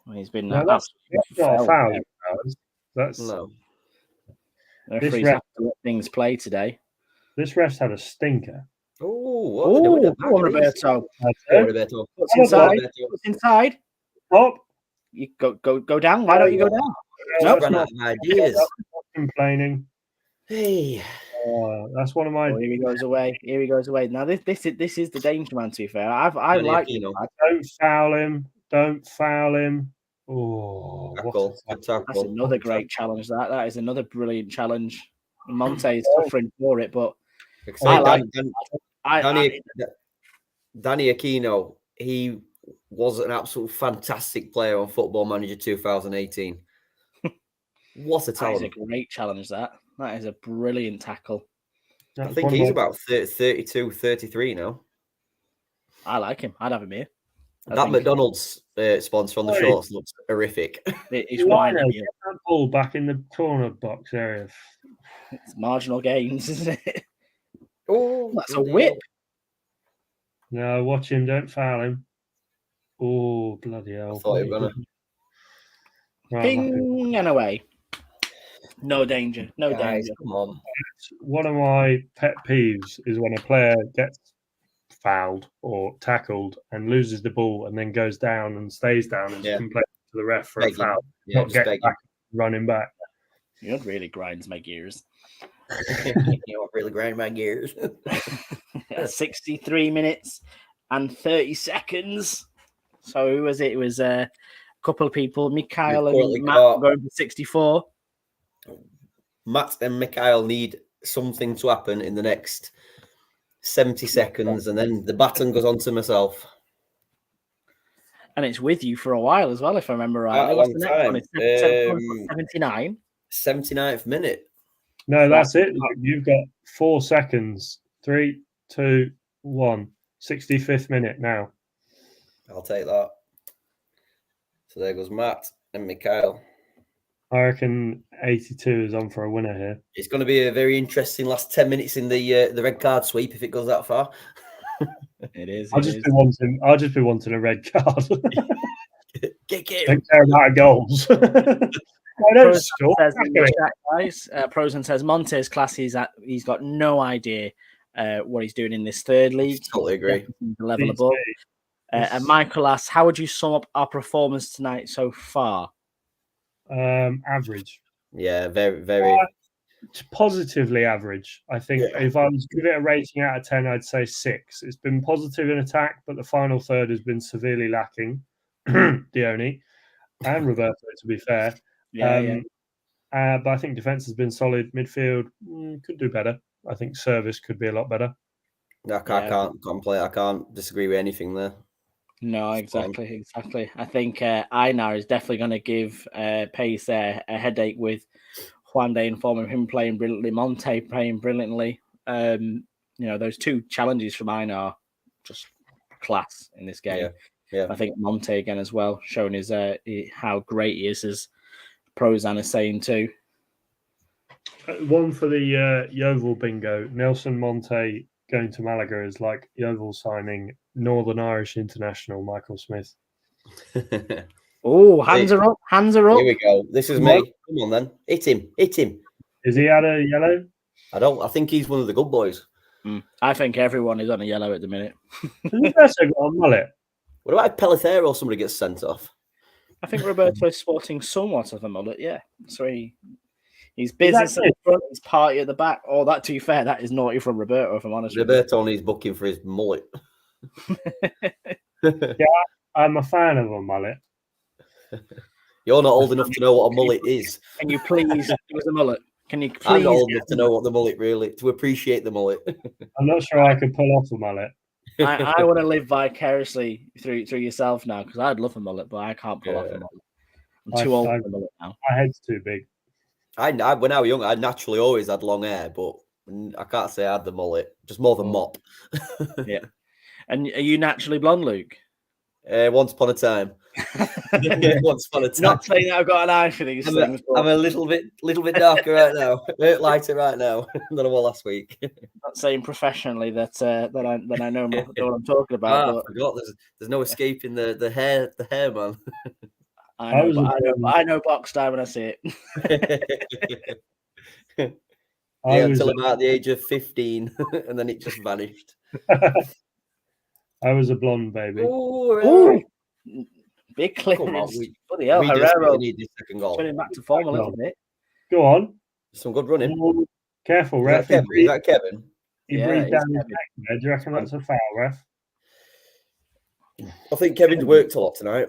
Well, he's been that's not a foul. That's no. Referees have to let things play today. This ref's had a stinker. Oh, Roberto. Roberto. What's inside? What's inside? Up. You go down. Why don't you go down? Nope. Run out of ideas. Complaining. Hey. That's one of my. Oh, here he goes away. Now this is the danger man. To be fair, I like. Don't foul him. Don't foul him. Oh, that's another great challenge. That is another brilliant challenge. Monte is suffering for it, but Danny Aquino, he was an absolute fantastic player on Football Manager 2018. What a talent. That is a great challenge, that is a brilliant tackle. I think he's about 32, 33 now. I like him. I'd have him here. That McDonald's sponsor on the shorts looks horrific. It's winding you. That ball back in the corner box area. It's marginal gains, isn't it? Oh, that's a whip. No, watch him. Don't foul him. Oh, bloody hell. I thought he was going to. Ping and away. No danger. No danger. Come on. One of my pet peeves is when a player gets fouled or tackled and loses the ball and then goes down and stays down and complains to the ref for a foul. Not getting back, running back. You know what really grinds my gears? You know what really grinds my gears? 63 minutes and 30 seconds. So who was it? It was a couple of people, Mikhail and Matt, going for 64. Matt and Mikhail need something to happen in the next 70 seconds, and then the baton goes on to myself. And it's with you for a while as well, if I remember right. What's the next one? 79. 79th minute. No, that's it. You've got 4 seconds. 3, 2, 1. 65th minute now. I'll take that. So there goes Matt and Mikhail. I reckon 82 is on for a winner here. It's going to be a very interesting last 10 minutes in the red card sweep if it goes that far. It is. I'll just be wanting a red card. Kick it. Don't care about goals. I don't score. Prosen says Monte's class. He's got no idea what he's doing in this third league. Totally agree. The level above. And Michael asks, how would you sum up our performance tonight so far? Average. Yeah, very, very. It's positively average. I think if I was to give it a rating out of 10, I'd say 6. It's been positive in attack, but the final third has been severely lacking. Dione and Roberto, to be fair. Yeah. But I think defense has been solid. Midfield could do better. I think service could be a lot better. I can't complain. I can't disagree with anything there. No, exactly. I think Einar is definitely going to give Pace a headache with Juande informing him playing brilliantly, Monte playing brilliantly. Those two challenges from Einar, just class in this game. Yeah. I think Monte again as well, showing his how great he is, as Prozan is saying too. One for the Yeovil bingo. Nelson Monte going to Malaga is like Yeovil signing Northern Irish international Michael Smith. Oh, hands are up. Here we go. This is me. Come on then. Hit him. Is he had a yellow? I think he's one of the good boys. I think everyone is on a yellow at the minute. Roberto got a mullet. What about Pelletero or somebody gets sent off? I think Roberto is sporting somewhat of a mullet, yeah. So he's business at the front, he's party at the back. Oh, that, to be fair, that is naughty from Roberto, if I'm honest with you. Roberto needs booking for his mullet. Yeah, I'm a fan of a mullet. You're not old enough to know what a mullet is. Can you please give us a mullet? Can you please? I'm not old enough to know what the mullet to appreciate the mullet. I'm not sure I could pull off a mullet. I want to live vicariously through yourself now, because I'd love a mullet, but I can't pull off a mullet. I'm too old for a mullet now. My head's too big. When I was young, I naturally always had long hair, but I can't say I had the mullet, just more than mop. Yeah. And are you naturally blonde, Luke? Once upon a time. Once upon a time. Not saying that I've got an eye for these things. I'm a little bit darker right now. A bit lighter right now than I was last week. Not saying professionally that I know what I'm talking about. I forgot. There's no escaping the hair, man. I know box time when I see it. Until about the age of 15, and then it just vanished. I was a blonde baby. Ooh. Big clearance. Bloody hell, Herrero. Turning back to form a little bit. Go on. Some good running. Oh, careful, ref. Is that Kevin? He breathed down his neck there. Do you reckon that's a foul, ref? I think Kevin's worked a lot tonight.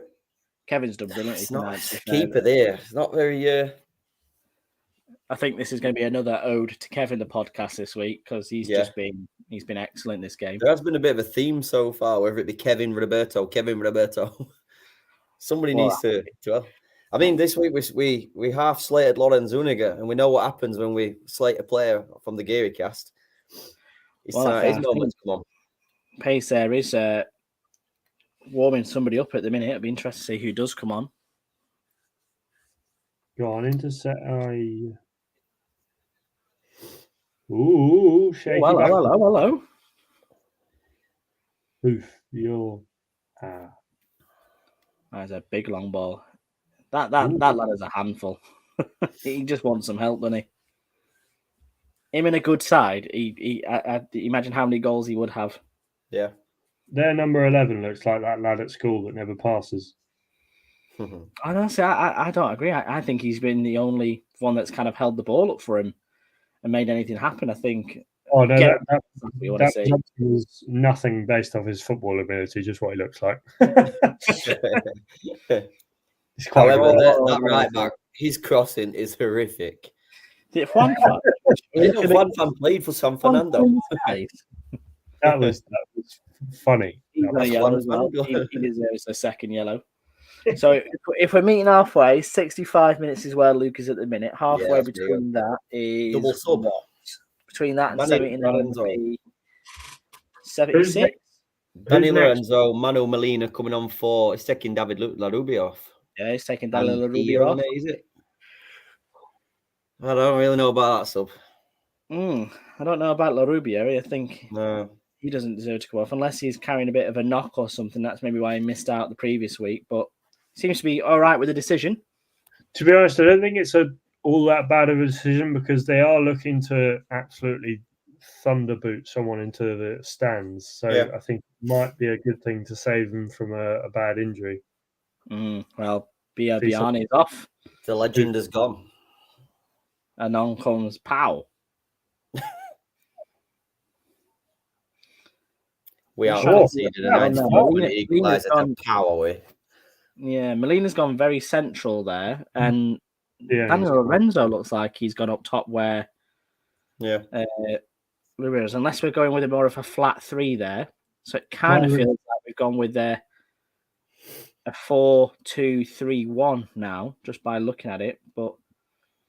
Kevin's done brilliantly tonight. Keeper there. It's not very... I think this is going to be another ode to Kevin, the podcast this week, because he's been excellent this game. There has been a bit of a theme so far, whether it be Kevin Roberto. Somebody needs to. I mean, this week we half slated Lorenz Zuniga, and we know what happens when we slate a player from the Geary cast. His moment to come on. Pace there is warming somebody up at the minute. It'll be interesting to see who does come on. Go on, intercept. Ooh, shaky. Hello. Oof, That's a big long ball. That lad is a handful. He just wants some help, doesn't he? Him in a good side, I imagine how many goals he would have. Yeah. Their number 11 looks like that lad at school that never passes. Honestly, I don't agree. I think he's been the only one that's kind of held the ball up for him and made anything happen. I think. Oh no, that was nothing based off his football ability, just what he looks like. However, that right back, his crossing is horrific. Did Juan Fan played for San Fernando. That was funny. He deserves a second yellow. So if we're meeting halfway, 65 minutes is where Luke is at the minute. Halfway between that is double sub. Between that and 79, 76. Danny Lorenzo, Manu Molina coming on for. He's taking David Larubio off. Yeah, he's taking David Larubio off. Is it? I don't really know about that sub. I don't know about Larubio. I think no. He doesn't deserve to go off unless he's carrying a bit of a knock or something. That's maybe why he missed out the previous week. But seems to be all right with the decision. To be honest, I don't think it's all that bad of a decision because they are looking to absolutely thunderboot someone into the stands. So I think it might be a good thing to save them from a bad injury. Well, Biani is off. The legend is gone. And on comes Pow. We are Sure. conceded a 94-minute equaliser to power away. Yeah, Molina's gone very central there, and Yeah, Daniel Lorenzo looks like he's gone up top where Ramirez, unless we're going with a more of a flat 3 there. So it kind of feels like we've gone with a 4-2-3-1 now, just by looking at it. But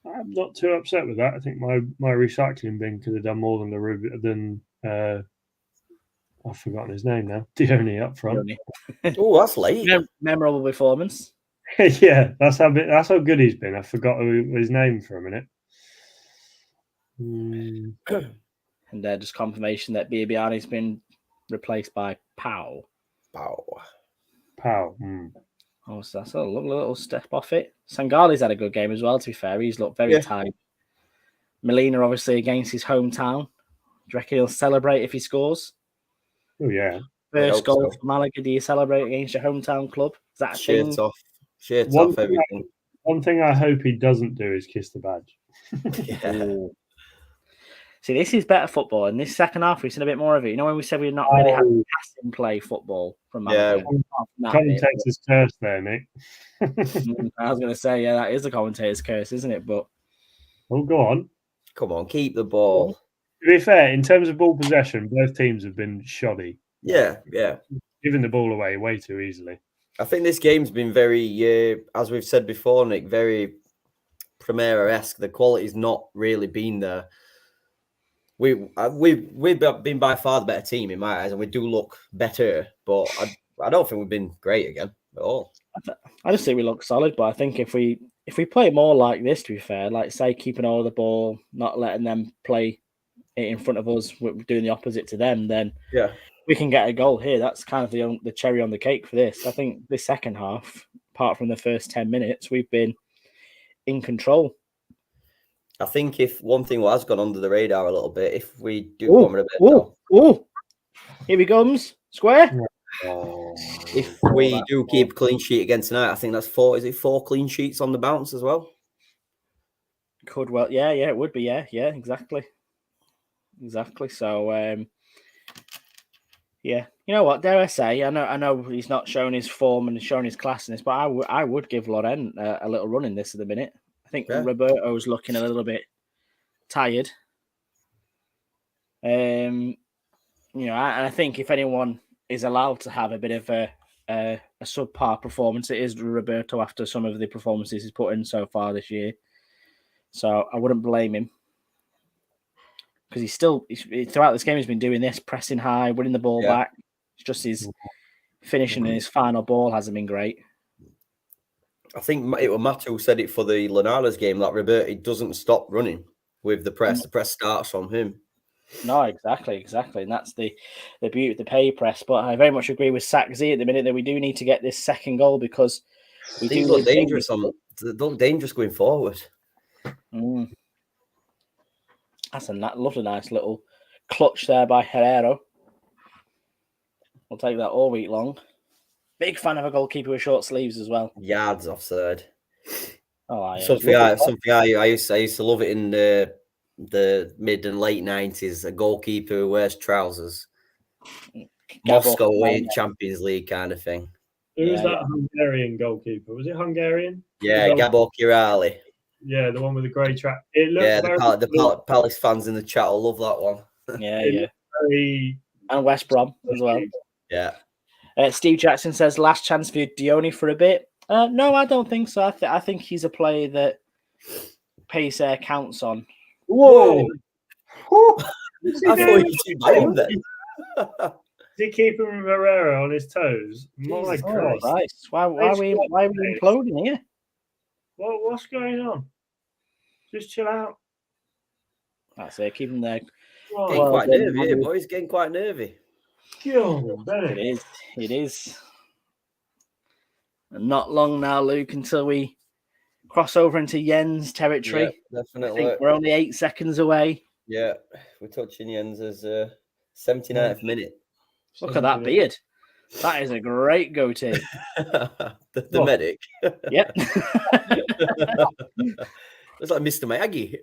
I'm not too upset with that. I think my recycling bin could have done more than I've forgotten his name now. Dione up front. Oh, that's late. Memorable performance. Yeah, that's how good he's been. I forgot his name for a minute. And just confirmation that Biabiani's been replaced by Pow. Pow. Oh, so that's a little step off it. Sangali's had a good game as well, to be fair. He's looked very tight. Molina, obviously, against his hometown. Do you reckon he'll celebrate if he scores? Oh, yeah. First goal for Malaga. Do you celebrate against your hometown club? Is that a thing? Shirts off everything. One thing I hope he doesn't do is kiss the badge. See, this is better football. In this second half, we've seen a bit more of it. You know, when we said we've not really had passing play football from Malaga. Commentator's curse there, Nick. I was going to say, that is the commentator's curse, isn't it? But go on. Come on, keep the ball. To be fair, in terms of ball possession, both teams have been shoddy. Yeah. Giving the ball away way too easily. I think this game's been very, as we've said before, Nick, very Primera-esque. The quality's not really been there. We've been by far the better team in my eyes, and we do look better. But I don't think we've been great again at all. I just think we look solid. But I think if we play more like this, to be fair, like say keeping all the ball, not letting them play it in front of us, we're doing the opposite to them, then we can get a goal here. That's kind of the cherry on the cake for this. I think this second half, apart from the first 10 minutes, we've been in control. I think if one thing has gone under the radar a little bit, if we do come in a bit. Here he comes. Square. If we do keep a clean sheet again tonight, I think that's 4. Is it 4 clean sheets on the bounce as well? Could well, yeah, it would be, yeah, exactly. So, you know what? Dare I say? I know he's not showing his form and showing his class in this, but I would give Loren a little run in this at the minute. I think Roberto's looking a little bit tired. And I think if anyone is allowed to have a bit of a subpar performance, it is Roberto after some of the performances he's put in so far this year. So I wouldn't blame him. Because he's throughout this game, he's been doing this, pressing high, winning the ball back. It's just his finishing and his final ball hasn't been great. I think it was Matt who said it for the Linares game, that Roberto doesn't stop running with the press. The press starts from him. No, exactly. And that's the beauty of the pay press. But I very much agree with Sack Z at the minute that we do need to get this second goal because we do look dangerous. They look dangerous going forward. That's a lovely, nice little clutch there by Herrero. We'll take that all week long. Big fan of a goalkeeper with short sleeves as well. Yards offside. Oh, yeah. Something I used to love it in the mid and late 90s. A goalkeeper who wears trousers. Moscow away in Champions League kind of thing. Who was that Hungarian goalkeeper? Was it Hungarian? Yeah, Gabor Kirali. Yeah, the one with the grey track. The Palace fans in the chat will love that one. Yeah. And West Brom as well. Yeah. Steve Jackson says, last chance for Dione for a bit. No, I don't think so. I think he's a player that pace counts on. Whoa! I thought you should buy him then. Is he keeping Herrera on his toes? My God! Christ. Why are we imploding here? What's going on? Just chill out. That's it. Keep him there. Getting quite nervy here, boys. Getting quite nervy. It is. And not long now, Luke, until we cross over into Jens territory. Yeah, definitely. I think we're only 8 seconds away. Yeah, we're touching Jens's 79th minute. Look at that beard. That is a great goatee. the medic. Yep. It's like Mr. Miyagi.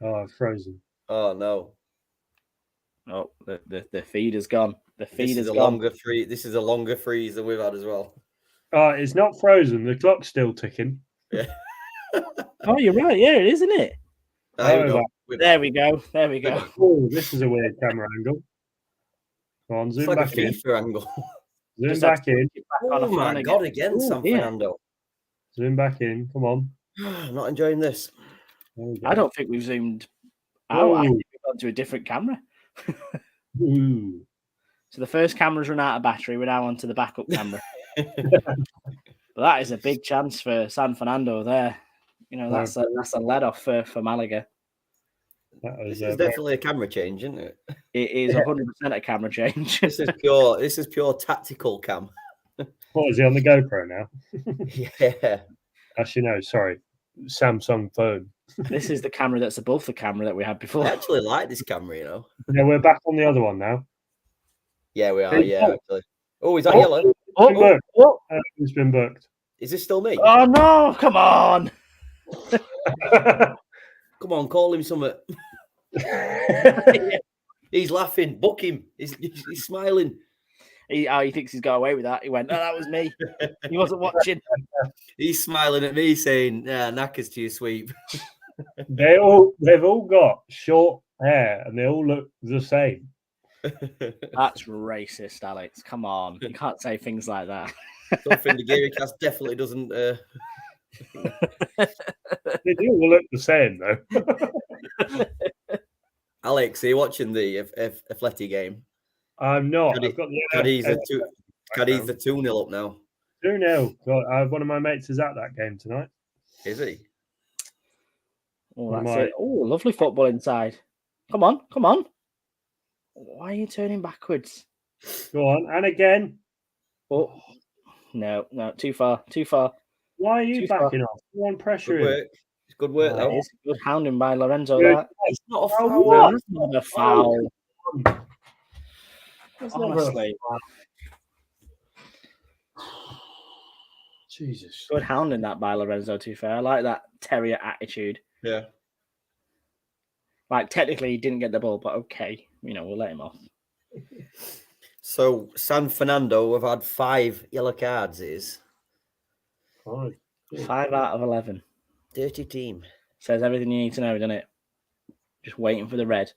Oh, frozen. Oh no. Oh, the feed is gone. The feed This is is a gone. longer freeze. This is a longer freeze than we've had as well. It's not frozen. The clock's still ticking. Yeah. Oh, you're right. Yeah, it is, isn't it? There we go. There we go. There we go. Oh, this is a weird camera angle. Go on, It's zoom like back a in. FIFA angle. Zoom Just had back to in. put it back on Oh a my fan god! again. Again, San Yeah. Fernando. Zoom back in. Come on. I'm not enjoying this. There we go. I don't think we've zoomed out. I think we've gone to a different camera. Ooh. So the first camera's run out of battery. We're now onto the backup camera. But that is a big chance for San Fernando there. You know, that's a let off for Malaga. This is definitely a camera change, isn't it? It is 100% a camera change. This is pure tactical cam. What is he on the GoPro now? Yeah. Actually, no. Sorry, Samsung phone. This is the camera that's above the camera that we had before. I actually like this camera, you know. Yeah, we're back on the other one now. Yeah, we are. Hey, Yeah, oh. actually. Oh, is that yellow? It's been booked. It's been booked. Is this still me? Oh no! Come on! Come on, call him something. He's laughing. Book him. He's smiling. He thinks he's got away with that. He went, "Oh, that was me." He wasn't watching. He's smiling at me, saying, "Knackers to your sweep." They've all got short hair and they all look the same. That's racist, Alex. Come on, you can't say things like that. Something the Geary cast definitely doesn't. They do all look the same, though. Alex, are you watching the Atleti game? I'm not. Caddy- I've got the Caddy's the 2-0 up now. 2-0. One of my mates is at that game tonight. Is he? Oh, that's it. Oh, lovely football inside. Come on, come on. Why are you turning backwards? Go on. And again. Oh, no, too far. Why are you Too backing off? Go on, pressure him. Work. It's good work, though. It's good hounding by Lorenzo. Good. That. It's not a Oh, foul. what? That's not a foul. That's never a Honestly, foul. Jesus. good hounding that by Lorenzo. To be fair, I like that terrier attitude. Yeah. Like technically, he didn't get the ball, but okay, we'll let him off. So San Fernando have had 5 yellow cards. Is 5 out of 11. dirty team. Says everything you need to know, doesn't it? Just waiting for the red.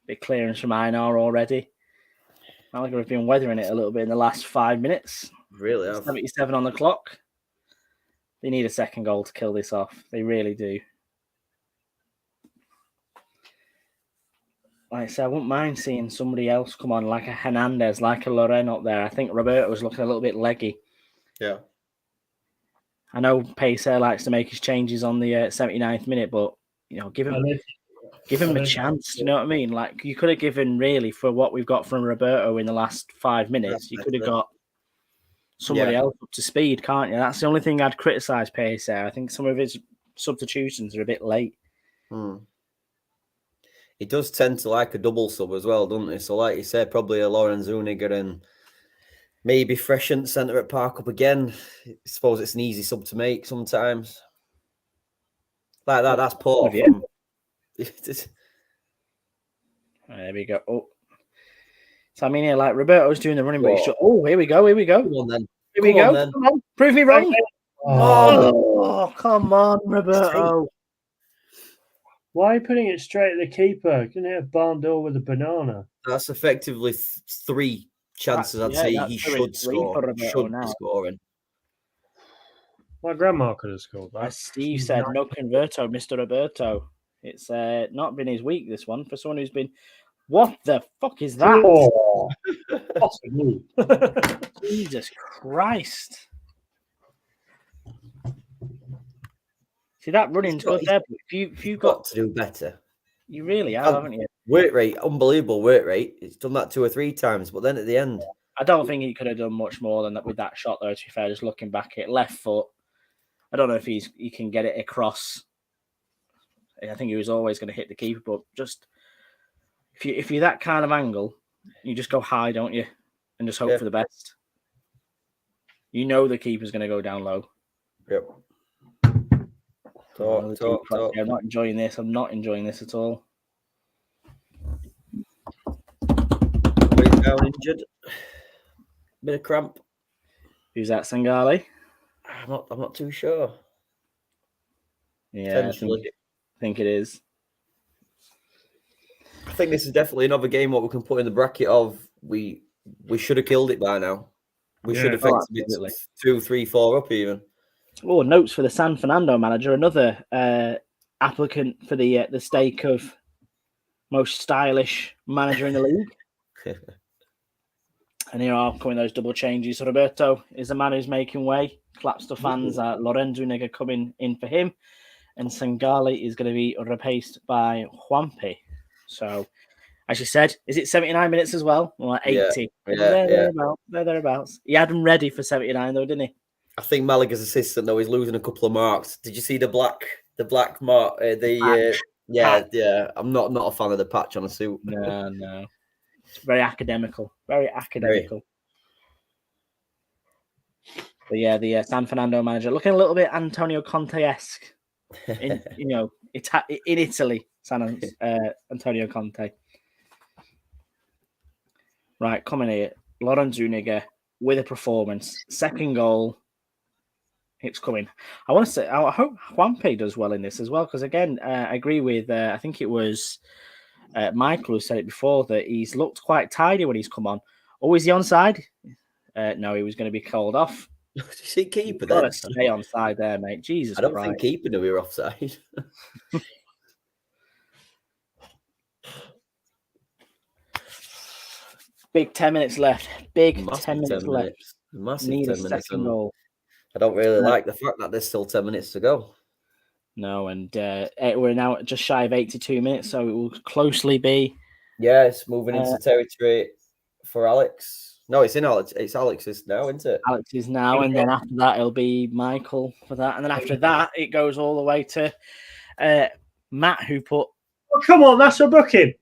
Bit clearance from Einar already. Malaga have been weathering it a little bit in the last 5 minutes. Really have. 77 on the clock. They need a second goal to kill this off. They really do. Like I said, I wouldn't mind seeing somebody else come on, like a Hernandez, like a Loren up there. I think Roberto was looking a little bit leggy. Yeah. I know Pacer likes to make his changes on the 79th minute, but give him a chance. Do you know what I mean? Like you could have given really for what we've got from Roberto in the last 5 minutes. You could have got somebody else up to speed, can't you? That's the only thing I'd criticise Pacer. I think some of his substitutions are a bit late. He does tend to like a double sub as well, doesn't he? So, like you said, probably a Lauren Zuniga and maybe freshen centre at Park up again. I suppose it's an easy sub to make sometimes. Like that, that's poor. Yeah. There we go. Oh, so I mean, like Roberto's doing the running, but here we go. Come on then. Here we go. Then. Come on. Prove me wrong. Oh. Oh, come on, Roberto. Why are you putting it straight at the keeper? Couldn't it have barn door with a banana? That's effectively 3 chances I'd say he should score. Should be scoring. My grandma could have scored that. As Steve said, no converto, Mr. Roberto. It's not been his week, this one, for someone who's been... What the fuck is that? Oh, possibly. Jesus Christ. See, that running's good there, but if you've got to do better. You really have, haven't you? Work rate, unbelievable work rate. It's done that 2 or 3 times, but then at the end... I don't think he could have done much more than that with that shot, though, to be fair, just looking back at left foot. I don't know if he can get it across. I think he was always going to hit the keeper, but just if you're that kind of angle, you just go high, don't you? And just hope for the best. You know the keeper's going to go down low. Yep. Talk. I'm not enjoying this. I'm not enjoying this at all. He's down injured. Bit of cramp. Who's that, Sangali? I'm not too sure. Yeah, I think it is. I think this is definitely another game what we can put in the bracket of we should have killed it by now. We should have effectively 2, 3, 4 up even. Oh, notes for the San Fernando manager, another applicant for the stake of most stylish manager in the league. And here are coming those double changes. Roberto is the man who's making way. Claps to fans. Lorenzo Nigga coming in for him. And Sangali is going to be replaced by Juanpi. So, as you said, is it 79 minutes as well? Or 80? Yeah. They're thereabouts. He had them ready for 79 though, didn't he? I think Malaga's assistant though is losing a couple of marks. Did you see the black mark? Yeah. I'm not a fan of the patch on a suit. No. It's very academical. Very academical. But yeah, the San Fernando manager looking a little bit Antonio Conte-esque. In Italy, Antonio Conte. Right, coming here, Lorenzo Zuniga with a performance. Second goal, it's coming. I want to say, I hope Juanpi does well in this as well, because again, I agree with, I think it was Michael who said it before, that he's looked quite tidy when he's come on. Oh, is he onside? No, he was going to be called off. Did you see keeper You've got then? to stay on side there, mate. Jesus I don't Christ. think keeper knew we were offside. Big 10 minutes left. Big Massive 10 minutes left. Massive Need 10 a minutes. second goal. I don't really like the fact that there's still 10 minutes to go. No, and we're now just shy of 82 minutes, so it will closely be. Yeah, it's moving into territory for Alex. No, it's in Alex. It's Alex's now, isn't it? Alex is now, and then after that, it'll be Michael for that. And then after that, it goes all the way to Matt, who put. Oh, come on, that's a booking.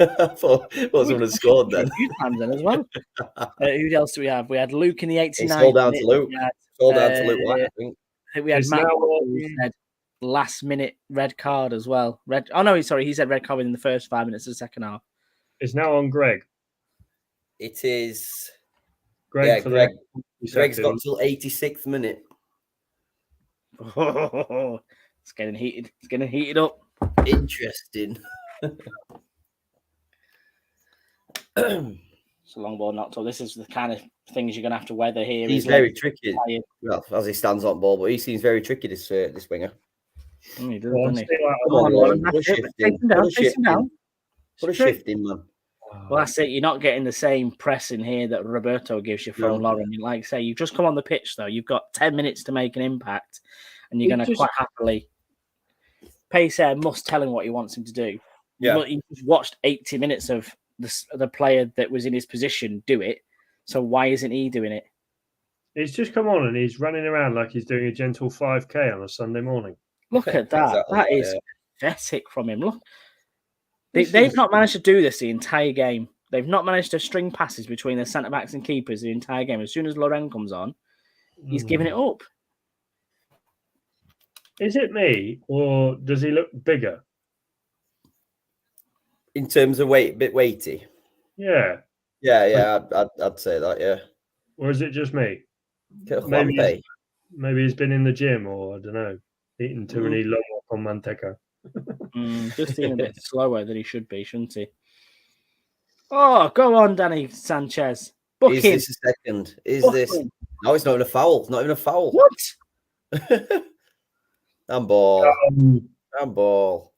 I thought someone had scored then. Times then as well. Who else do we have? We had Luke in the 89th. It's all down to Luke. All down to Luke White, I think. I think we had Matt who said last minute red card as well. He said red card within the first 5 minutes of the second half. It's now on Greg. It is. Greg. Greg's got till 86th minute. It's getting heated. It's getting heated up. Interesting. It's a long ball knocked up. This is the kind of things you're going to have to weather here. He's very tricky. Well, as he stands on ball, but he seems very tricky, this winger. He does, doesn't he? Come on, Lauren. Put a shift in, man. Well, that's it. You're not getting the same press in here that Roberto gives you from Lauren. Like I say, you just come on the pitch, though. You've got 10 minutes to make an impact, and you're going to quite happily. Pacer must tell him what he wants him to do. Yeah. He just watched 80 minutes of the player that was in his position do it. So why isn't he doing it? He's just come on and he's running around like he's doing a gentle 5K on a Sunday morning. Look at that. Exactly, that is pathetic from him. Look. They've not managed to do this the entire game. They've not managed to string passes between the centre-backs and keepers the entire game. As soon as Loren comes on, he's giving it up. Is it me, or does he look bigger? In terms of weight, a bit weighty. Yeah. Yeah, I'd say that, yeah. Or is it just me? Maybe he's been in the gym, or I don't know, eating too many lomo con manteca. Just being a bit slower than he should be, shouldn't he? Oh, go on, Danny Sanchez. Book Is him. this a second? This? No, it's not even a foul. Not even a foul. What? Handball. Handball.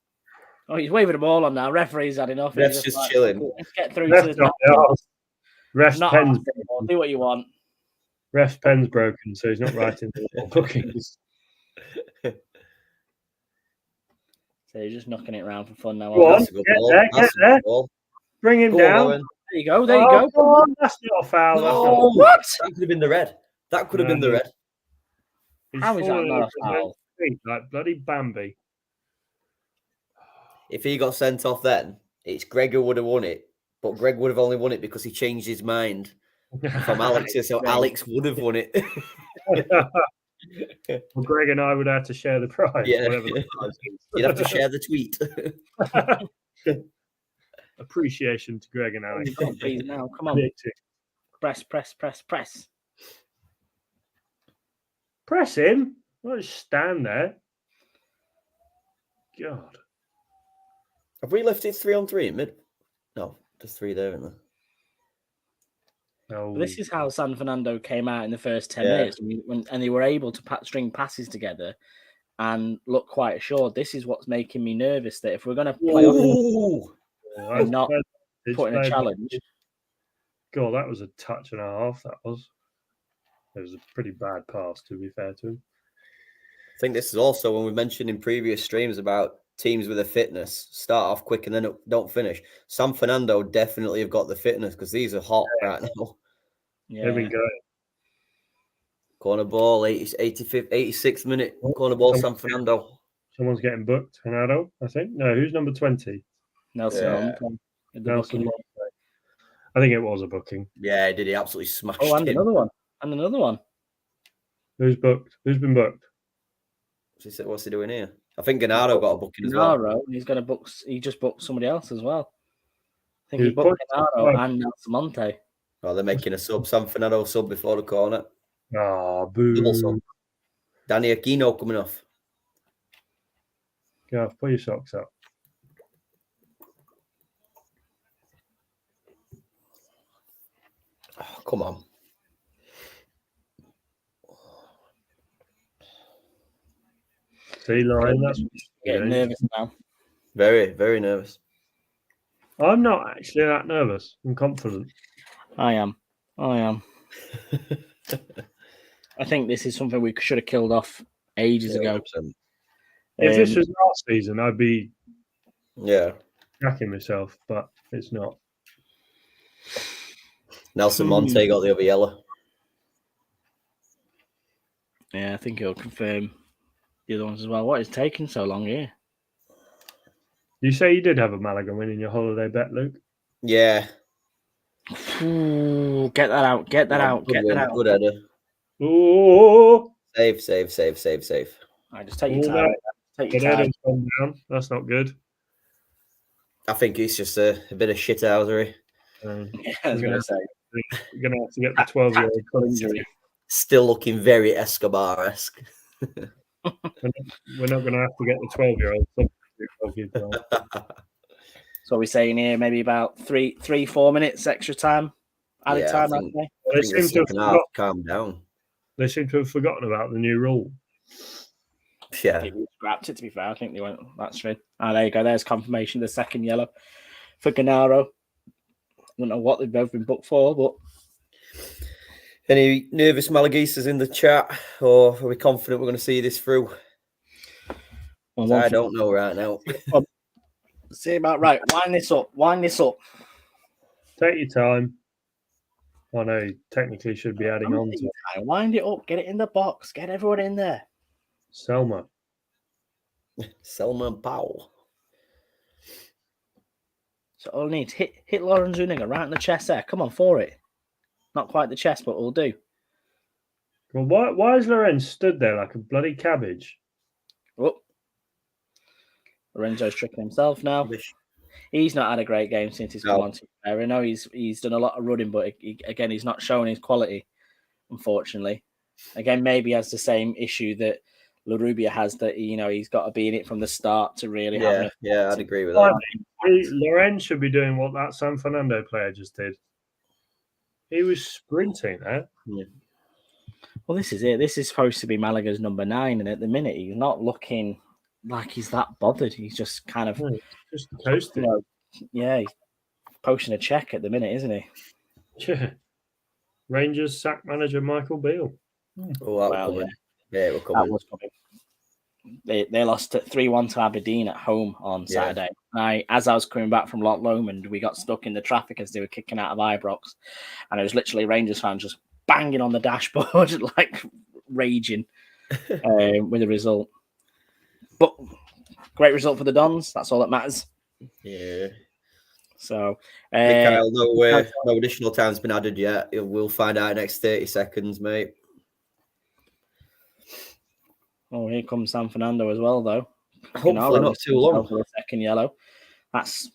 Oh, he's waving them all on now. Referee's had enough. Ref's just chilling. Let's get through to the Ref's pen's do what you want. Ref's pen's broken, so he's not writing the bookings. So he's just knocking it around for fun now. Go on, get there. Bring him down. There you go. There you go. Come on. That's not a foul. Oh, what? That could have been the red. That could have been the red. How is that not a foul? Like bloody Bambi. If he got sent off then, it's Greg who would have won it. But Greg would have only won it because he changed his mind from Alex. So Alex would have won it. Well, Greg and I would have to share the prize. Yeah. Whatever the prize You'd have to share the tweet. is. Appreciation to Greg and Alex. You've got these now. Come on. Press. Press him. Not just stand there. God. Have we left it 3-on-3 in mid? No, there's 3 there, isn't there? No. This is how San Fernando came out in the first 10 minutes, and they were able to string passes together and look quite assured. This is what's making me nervous, that if we're going to play off and not put in a challenge. God, that was a touch and a half. That was. It was a pretty bad pass, to be fair to him. I think this is also when we mentioned in previous streams about teams with a fitness start off quick and then don't finish. San Fernando definitely have got the fitness because these are hot right now. Yeah. There we go. Corner ball, 86th minute. Corner ball, San Fernando. Someone's getting booked. Fernando, I think. No, who's number 20? Nelson. Nelson. I think it was a booking. Yeah, did he absolutely smash Oh, and him. another one. Who's booked? Who's been booked? What's he doing here? I think Gennaro got a booking as well. Gennaro, he's going to book. He just booked somebody else as well. I think Who's he booked booked? Gennaro and Nelson Monte. Oh, they're making a sub. San Fernando sub before the corner. Ah, boo. Double sub. Danny Aquino coming off. Go off, put your socks up. Oh, come on. See, Lauren, that's Getting nervous now. Very, very nervous. I'm not actually that nervous. I'm confident. I am. I think this is something we should have killed off ages ago. 100%. If this was last season, I'd be jacking myself, but it's not. Nelson Monte got the other yellow. Yeah, I think he'll confirm the other ones as well. What is taking so long here? You say you did have a Malaga win in your holiday bet, Luke? Yeah. Ooh, get that out. Get that out. Good Get win. that out. Good header. Oh, Save. I just take your time. Take your the time. header's gone down. That's not good. I think it's just a bit of shithousery. Yeah, I was going to say. You're going to have to get the 12-year-old injury. Still looking very Escobar-esque. We're not going to have to get the 12-year-old. So we're saying here maybe about 3-4 minutes extra time. Added time, I I'd say. They think the seem to second have half calmed down. They seem to have forgotten about the new rule. Yeah. People scrapped it, to be fair. I think they went, that's true. Ah, there you go. There's confirmation. The second yellow for Gennaro. I don't know what they've both been booked for, but. Any nervous Malagistas in the chat, or are we confident we're going to see this through? Well, I don't know right now. See about right. Wind this up. Take your time. I know you technically should be adding on to it. Wind it up. Get it in the box. Get everyone in there. Selma. Selma Powell. So all I need is hit Lauren Zuniga right in the chest there. Come on, for it. Not quite the chest, but we'll do. Well, why is Lorenz stood there like a bloody cabbage? Oh. Lorenzo's tricking himself now. He's not had a great game since he's come on to there. I know he's done a lot of running, but he's not showing his quality, unfortunately. Again, maybe he has the same issue that LaRubia has, that he's got to be in it from the start to really have enough. Yeah, I'd agree with that. Lorenz should be doing what that San Fernando player just did. He was sprinting there. Yeah. Well, this is it. This is supposed to be Malaga's number 9, and at the minute he's not looking like he's that bothered. He's just kind of just coasting. He's posting a check at the minute, isn't he? Yeah. Rangers sack manager Michael Beale. Oh, that was coming. Yeah, it was coming. That was coming. They lost 3-1 to Aberdeen at home on Saturday. As I was coming back from Loch Lomond, we got stuck in the traffic as they were kicking out of Ibrox, and it was literally Rangers fans just banging on the dashboard, like raging with the result. But great result for the Dons. That's all that matters. Yeah. So, Mikhail, no additional time's been added yet. We'll find out in the next 30 seconds, mate. Oh, here comes San Fernando as well, though. Hopefully not too long. For a second yellow. That's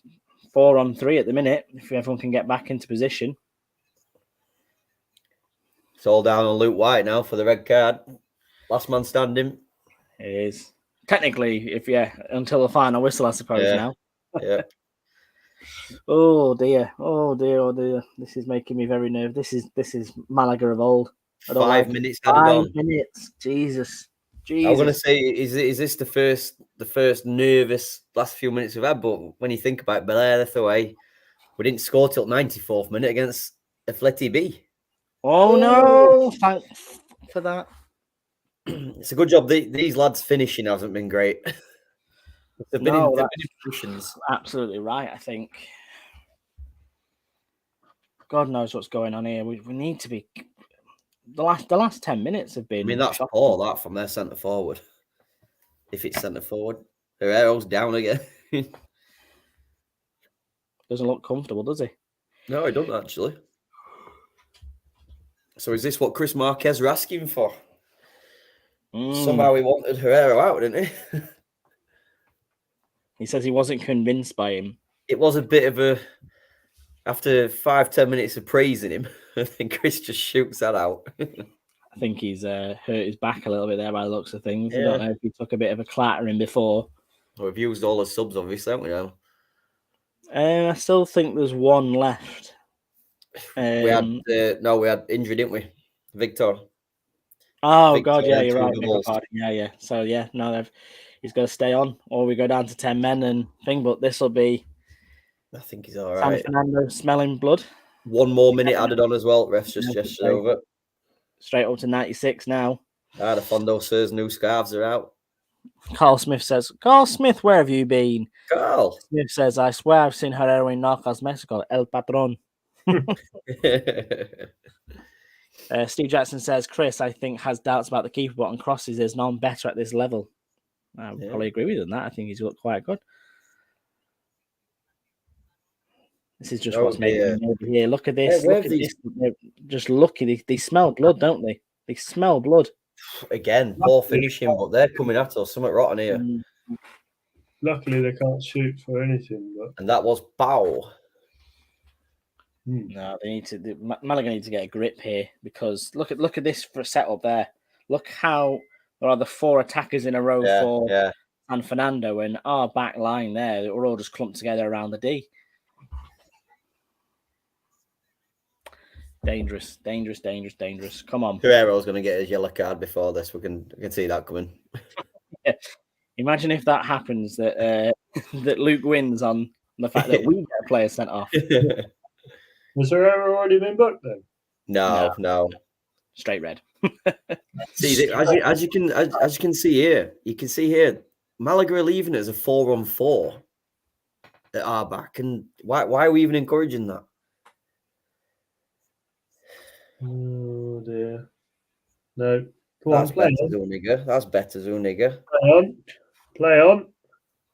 4-on-3 at the minute. If everyone can get back into position. It's all down on Luke White now for the red card. Last man standing. It is. Technically, until the final whistle, I suppose, now. Yeah. Oh dear. Oh dear. Oh dear. This is making me very nervous. This is Malaga of old. 5 minutes added 5 on. minutes. Jesus. I was going to say, is this the first nervous last few minutes we've had? But when you think about it, Belair away, we didn't score till 94th minute against Atleti B. Oh no! Thanks for that. It's a good job. These lads finishing hasn't been great. They've been in positions. Absolutely right. I think. God knows what's going on here. We need to be. The last 10 minutes have been. I mean, that's poor that from their centre forward. If it's centre forward, Herrera's down again. Doesn't look comfortable, does he? No, he doesn't actually. So is this what Chris Marquez were asking for? Somehow he wanted Herrera out, didn't he? He says he wasn't convinced by him. It was a bit of a. After 5-10 minutes of praising him, I think Chris just shoots that out. I think he's hurt his back a little bit there by the looks of things. Yeah. I don't know if he took a bit of a clattering before. Well, we've used all the subs, obviously, haven't we now? I still think there's one left. We had injury, didn't we? Victor. Oh, Victor God, yeah, had you're two right. Yeah. So, he's got to stay on, or we go down to 10 men and thing, but this will be I think he's all right. San Fernando smelling blood. 1 more minute added on as well. Ref's just gestured over. Straight up to 96 now. The Fondo says new scarves are out. Carl Smith says, Carl Smith, where have you been? Carl. Smith says, I swear I've seen Herrera in Narcos Mexico. El Patron. Steve Jackson says, Chris, I think, has doubts about the keeper, but on crosses, there's none better at this level. I would probably agree with him on that. I think he's looked quite good. This is just what's making me over here. Look at this. Look at this. Just look at it. They smell blood, don't they? They smell blood. Again, poor finishing, but they're coming at us. Something rotten here. Luckily, they can't shoot for anything. But... And that was Bow. No, they need to. Malaga need to get a grip here because look at this for a setup there. Look how there are the 4 attackers in a row for San Fernando, and our back line there. We're all just clumped together around the D. Dangerous. Come on. Guerrero's going to get his yellow card before this. We can see that coming. Yeah. Imagine if that happens, that that Luke wins on the fact that we get a player sent off. Was Herrera already been booked then? No. Straight red. See, as you can see here, Malaga are leaving it as a 4-on-4 at our back, and why are we even encouraging that? Oh dear. No. That's better, Zuniga. Play on.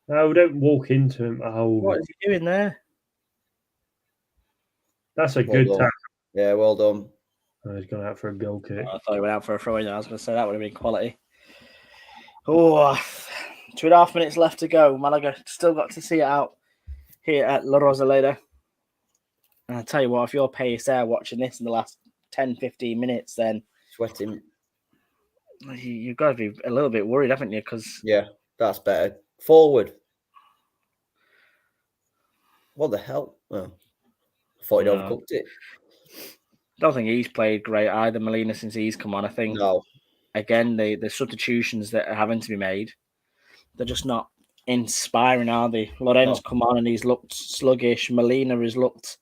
No, don't walk into him. Oh. What is he doing there? That's a good tackle. Yeah, well done. Oh, he's gone out for a goal kick. I thought he went out for a throw in. I was going to say that would have been quality. Oh, 2.5 minutes left to go. Malaga still got to see it out here at La Rosaleda. And I'll tell you what, if you're PSR watching this in the last 10-15 minutes, then sweating. You've got to be a little bit worried, haven't you? Because that's better. Forward. What the hell? Oh, I thought he'd overcooked it. Don't think he's played great either, Molina, since he's come on. I think again the substitutions that are having to be made, they're just not inspiring, are they? Loren's come on and he's looked sluggish. Molina has looked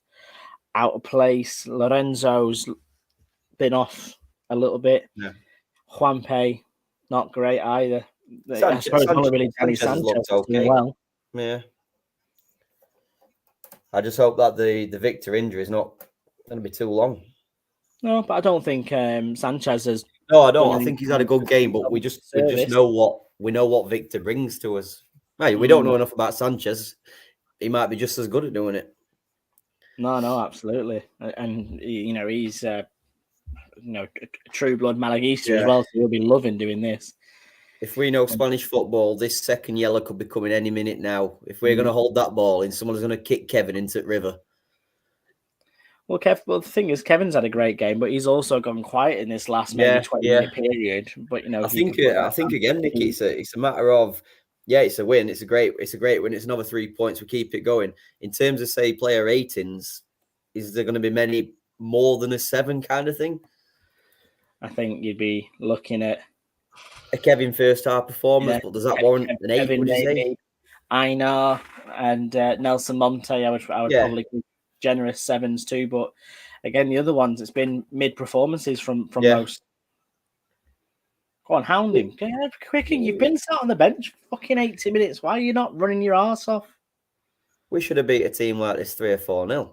out of place. Lorenzo's been off a little bit. Yeah. Juanpe, not great either. I suppose only really Danny Sanchez doing well. Yeah. I just hope that the Victor injury is not going to be too long. No, but I don't think Sanchez has. No, I don't. I think he's had a good game, but we just know what Victor brings to us. Right, we don't know enough about Sanchez. He might be just as good at doing it. No, absolutely, and he's a true blood Malaguista as well, so he'll be loving doing this. If we know Spanish football, this second yellow could be coming any minute now. If we're going to hold that ball in, someone's going to kick Kevin into the river. Well, the thing is, Kevin's had a great game, but he's also gone quiet in this last maybe 20-minute period. But I think again, Nicky, it's a matter of it's a win. It's a great win. It's another 3 points. We keep it going. In terms of say player ratings, is there going to be many more than a 7 kind of thing? I think you'd be looking at a Kevin first half performance, but does that warrant an 8? Kevin, would you say? Einar and Nelson Monte, I would probably give generous 7s too. But again, the other ones, it's been mid performances from most. Go on, hound him. Quicker, you've been sat on the bench for fucking 80 minutes. Why are you not running your arse off? We should have beat a team like this 3 or 4-0.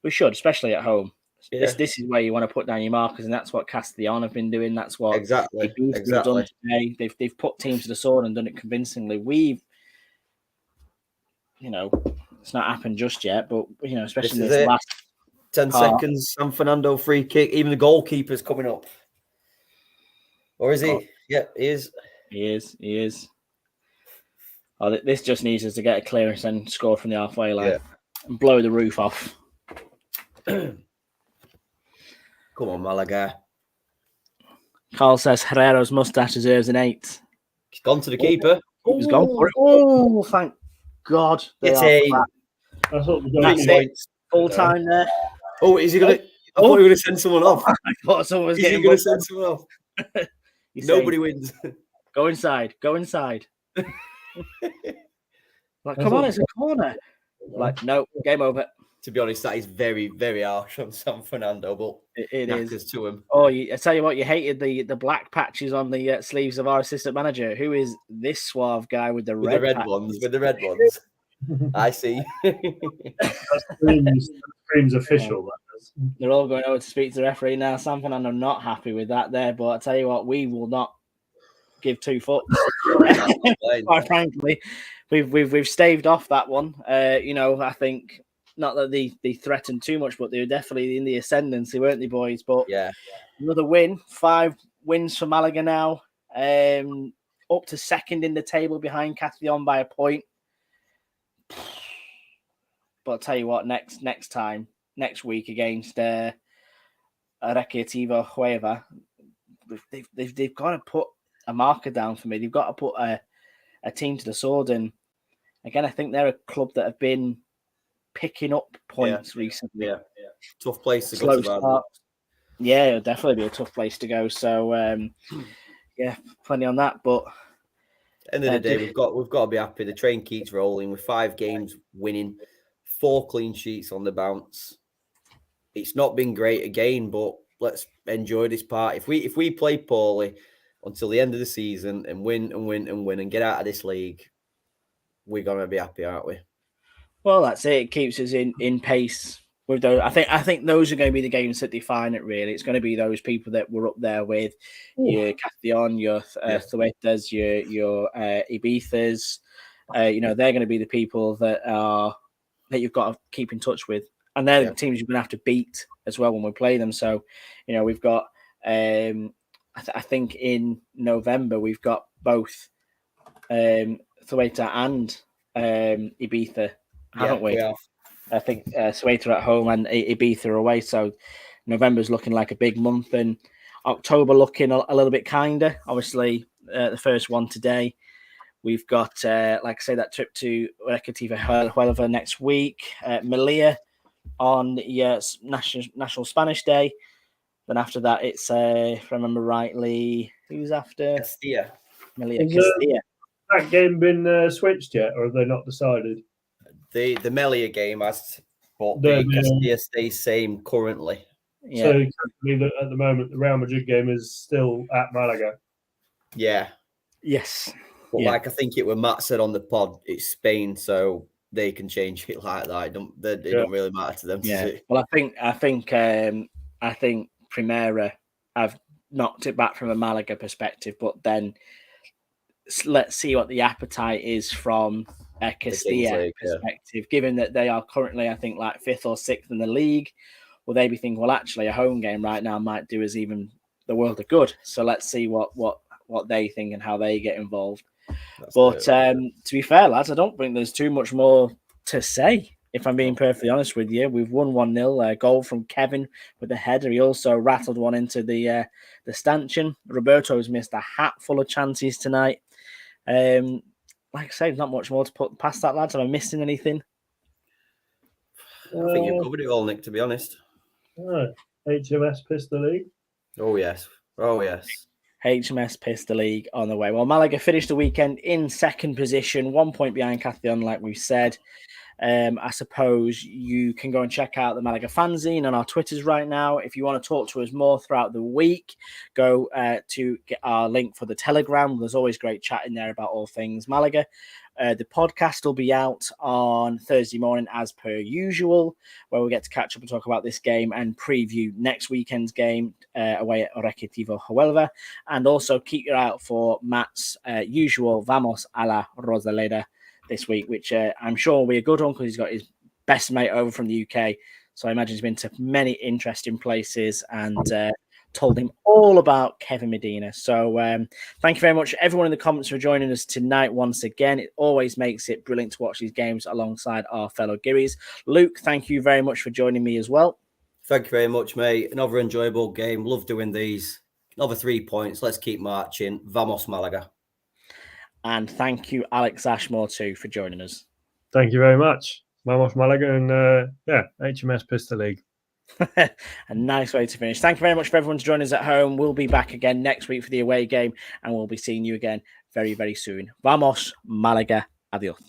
We should, especially at home. Yeah. This is where you want to put down your markers, and that's what Castellón have been doing. That's what exactly done today. They've put teams to the sword and done it convincingly. We've, it's not happened just yet, but especially in this last 10 seconds, San Fernando free kick. Even the goalkeeper's coming up, or is he? Oh. Yeah, he is. He is. Oh, this just needs us to get a clearance and score from the halfway line and blow the roof off. Come on, Malaga. Carl says Herrera's mustache deserves an 8. He's gone to the keeper. He's gone for it. Oh, thank God. That's it. Full time there. Oh, is he going to? I thought he was going to send someone off. I thought someone was going to send someone off. Nobody wins. Go inside. Like, come on, it's a corner. Like, no, game over. To be honest, that is very, very harsh on San Fernando, but it is to him. Oh, I tell you what, you hated the black patches on the sleeves of our assistant manager. Who is this suave guy with the red ones? With the red ones. I see. Screams official. They're all going over to speak to the referee now. San Fernando not happy with that there, but I tell you what, we will not give 2 foot. Quite frankly, we've staved off that one. I think not that they threatened too much, but they were definitely in the ascendancy, weren't they, boys? But another win, 5 wins for Malaga now, up to second in the table behind Castellón by a point. But I'll tell you what, next week against Recreativo whoever, they've got to put a marker down for me. They've got to put a team to the sword. And again, I think they're a club that have been picking up points recently. Yeah. Tough place to go to. Yeah, it'll definitely be a tough place to go. So, plenty on that. But end of the day, we've got to be happy. The train keeps rolling with 5 games winning, 4 clean sheets on the bounce. It's not been great again, but let's enjoy this part. If we play poorly until the end of the season and win and get out of this league, we're gonna be happy, aren't we? Well, that's it. It keeps us in pace with those. I think those are going to be the games that define it. Really, it's going to be those people that were up there with your Castellón, your Thuetas, your Ibizas. They're going to be the people that you've got to keep in touch with, and they're the teams you're going to have to beat as well when we play them. So, we've got. I think in November we've got both Thueta and Ibiza, haven't we? Yeah. I think Thueta at home and Ibiza away. So November's looking like a big month, and October looking a little bit kinder. Obviously, the first one today. We've got, like I say, that trip to Recreativo Huelva next week. Melilla on National Spanish Day. Then after that, it's, if I remember rightly, who's after? Castilla. Melilla Castilla. That game been switched yet, or have they not decided? The Melilla game has, but the Castilla stays same currently. Yeah. So at the moment, the Real Madrid game is still at Malaga. Yeah. Yes. But like I think it was Matt said on the pod, it's Spain, so they can change it like that. It don't really matter to them. Yeah. Well, I think Primera have knocked it back from a Malaga perspective, but then let's see what the appetite is from a Castilla perspective, given that they are currently, I think, like 5th or 6th in the league. Will they be thinking, well, actually, a home game right now might do us even the world of good? So let's see what what they think and how they get involved. That's But it. to be fair, lads, I don't think there's too much more to say. If I'm being perfectly honest with you, we've won 1-0. A goal from Kevin with a header. He also rattled one into the stanchion. Roberto's missed a hat full of chances tonight. Like I say, there's not much more to put past that, lads. Am I missing anything? I think you've covered it all, Nick, to be honest. HMS Pistol League. Oh, yes. Oh, yes. HMS Pistol League on the way. Well, Malaga finished the weekend in second position, 1 point behind Castellón, like we said. I suppose you can go and check out the Malaga fanzine on our Twitters right now. If you want to talk to us more throughout the week, go to get our link for the Telegram. There's always great chat in there about all things Malaga. The podcast will be out on Thursday morning as per usual, where we'll get to catch up and talk about this game and preview next weekend's game away at Recreativo Huelva. And also keep your eye out for Matt's usual Vamos a la Rosaleda this week, which I'm sure will be a good one because he's got his best mate over from the UK. So I imagine he's been to many interesting places and told him all about Kevin Medina. So thank you very much, everyone in the comments, for joining us tonight once again. It always makes it brilliant to watch these games alongside our fellow Gearys. Luke, thank you very much for joining me as well. Thank you very much, mate. Another enjoyable game. Love doing these. Another 3 points. Let's keep marching. Vamos, Malaga. And thank you, Alex Ashmore, too, for joining us. Thank you very much. Vamos Malaga and HMS Pistol League. A nice way to finish. Thank you very much for everyone to join us at home. We'll be back again next week for the away game, and we'll be seeing you again very, very soon. Vamos, Malaga. Adios.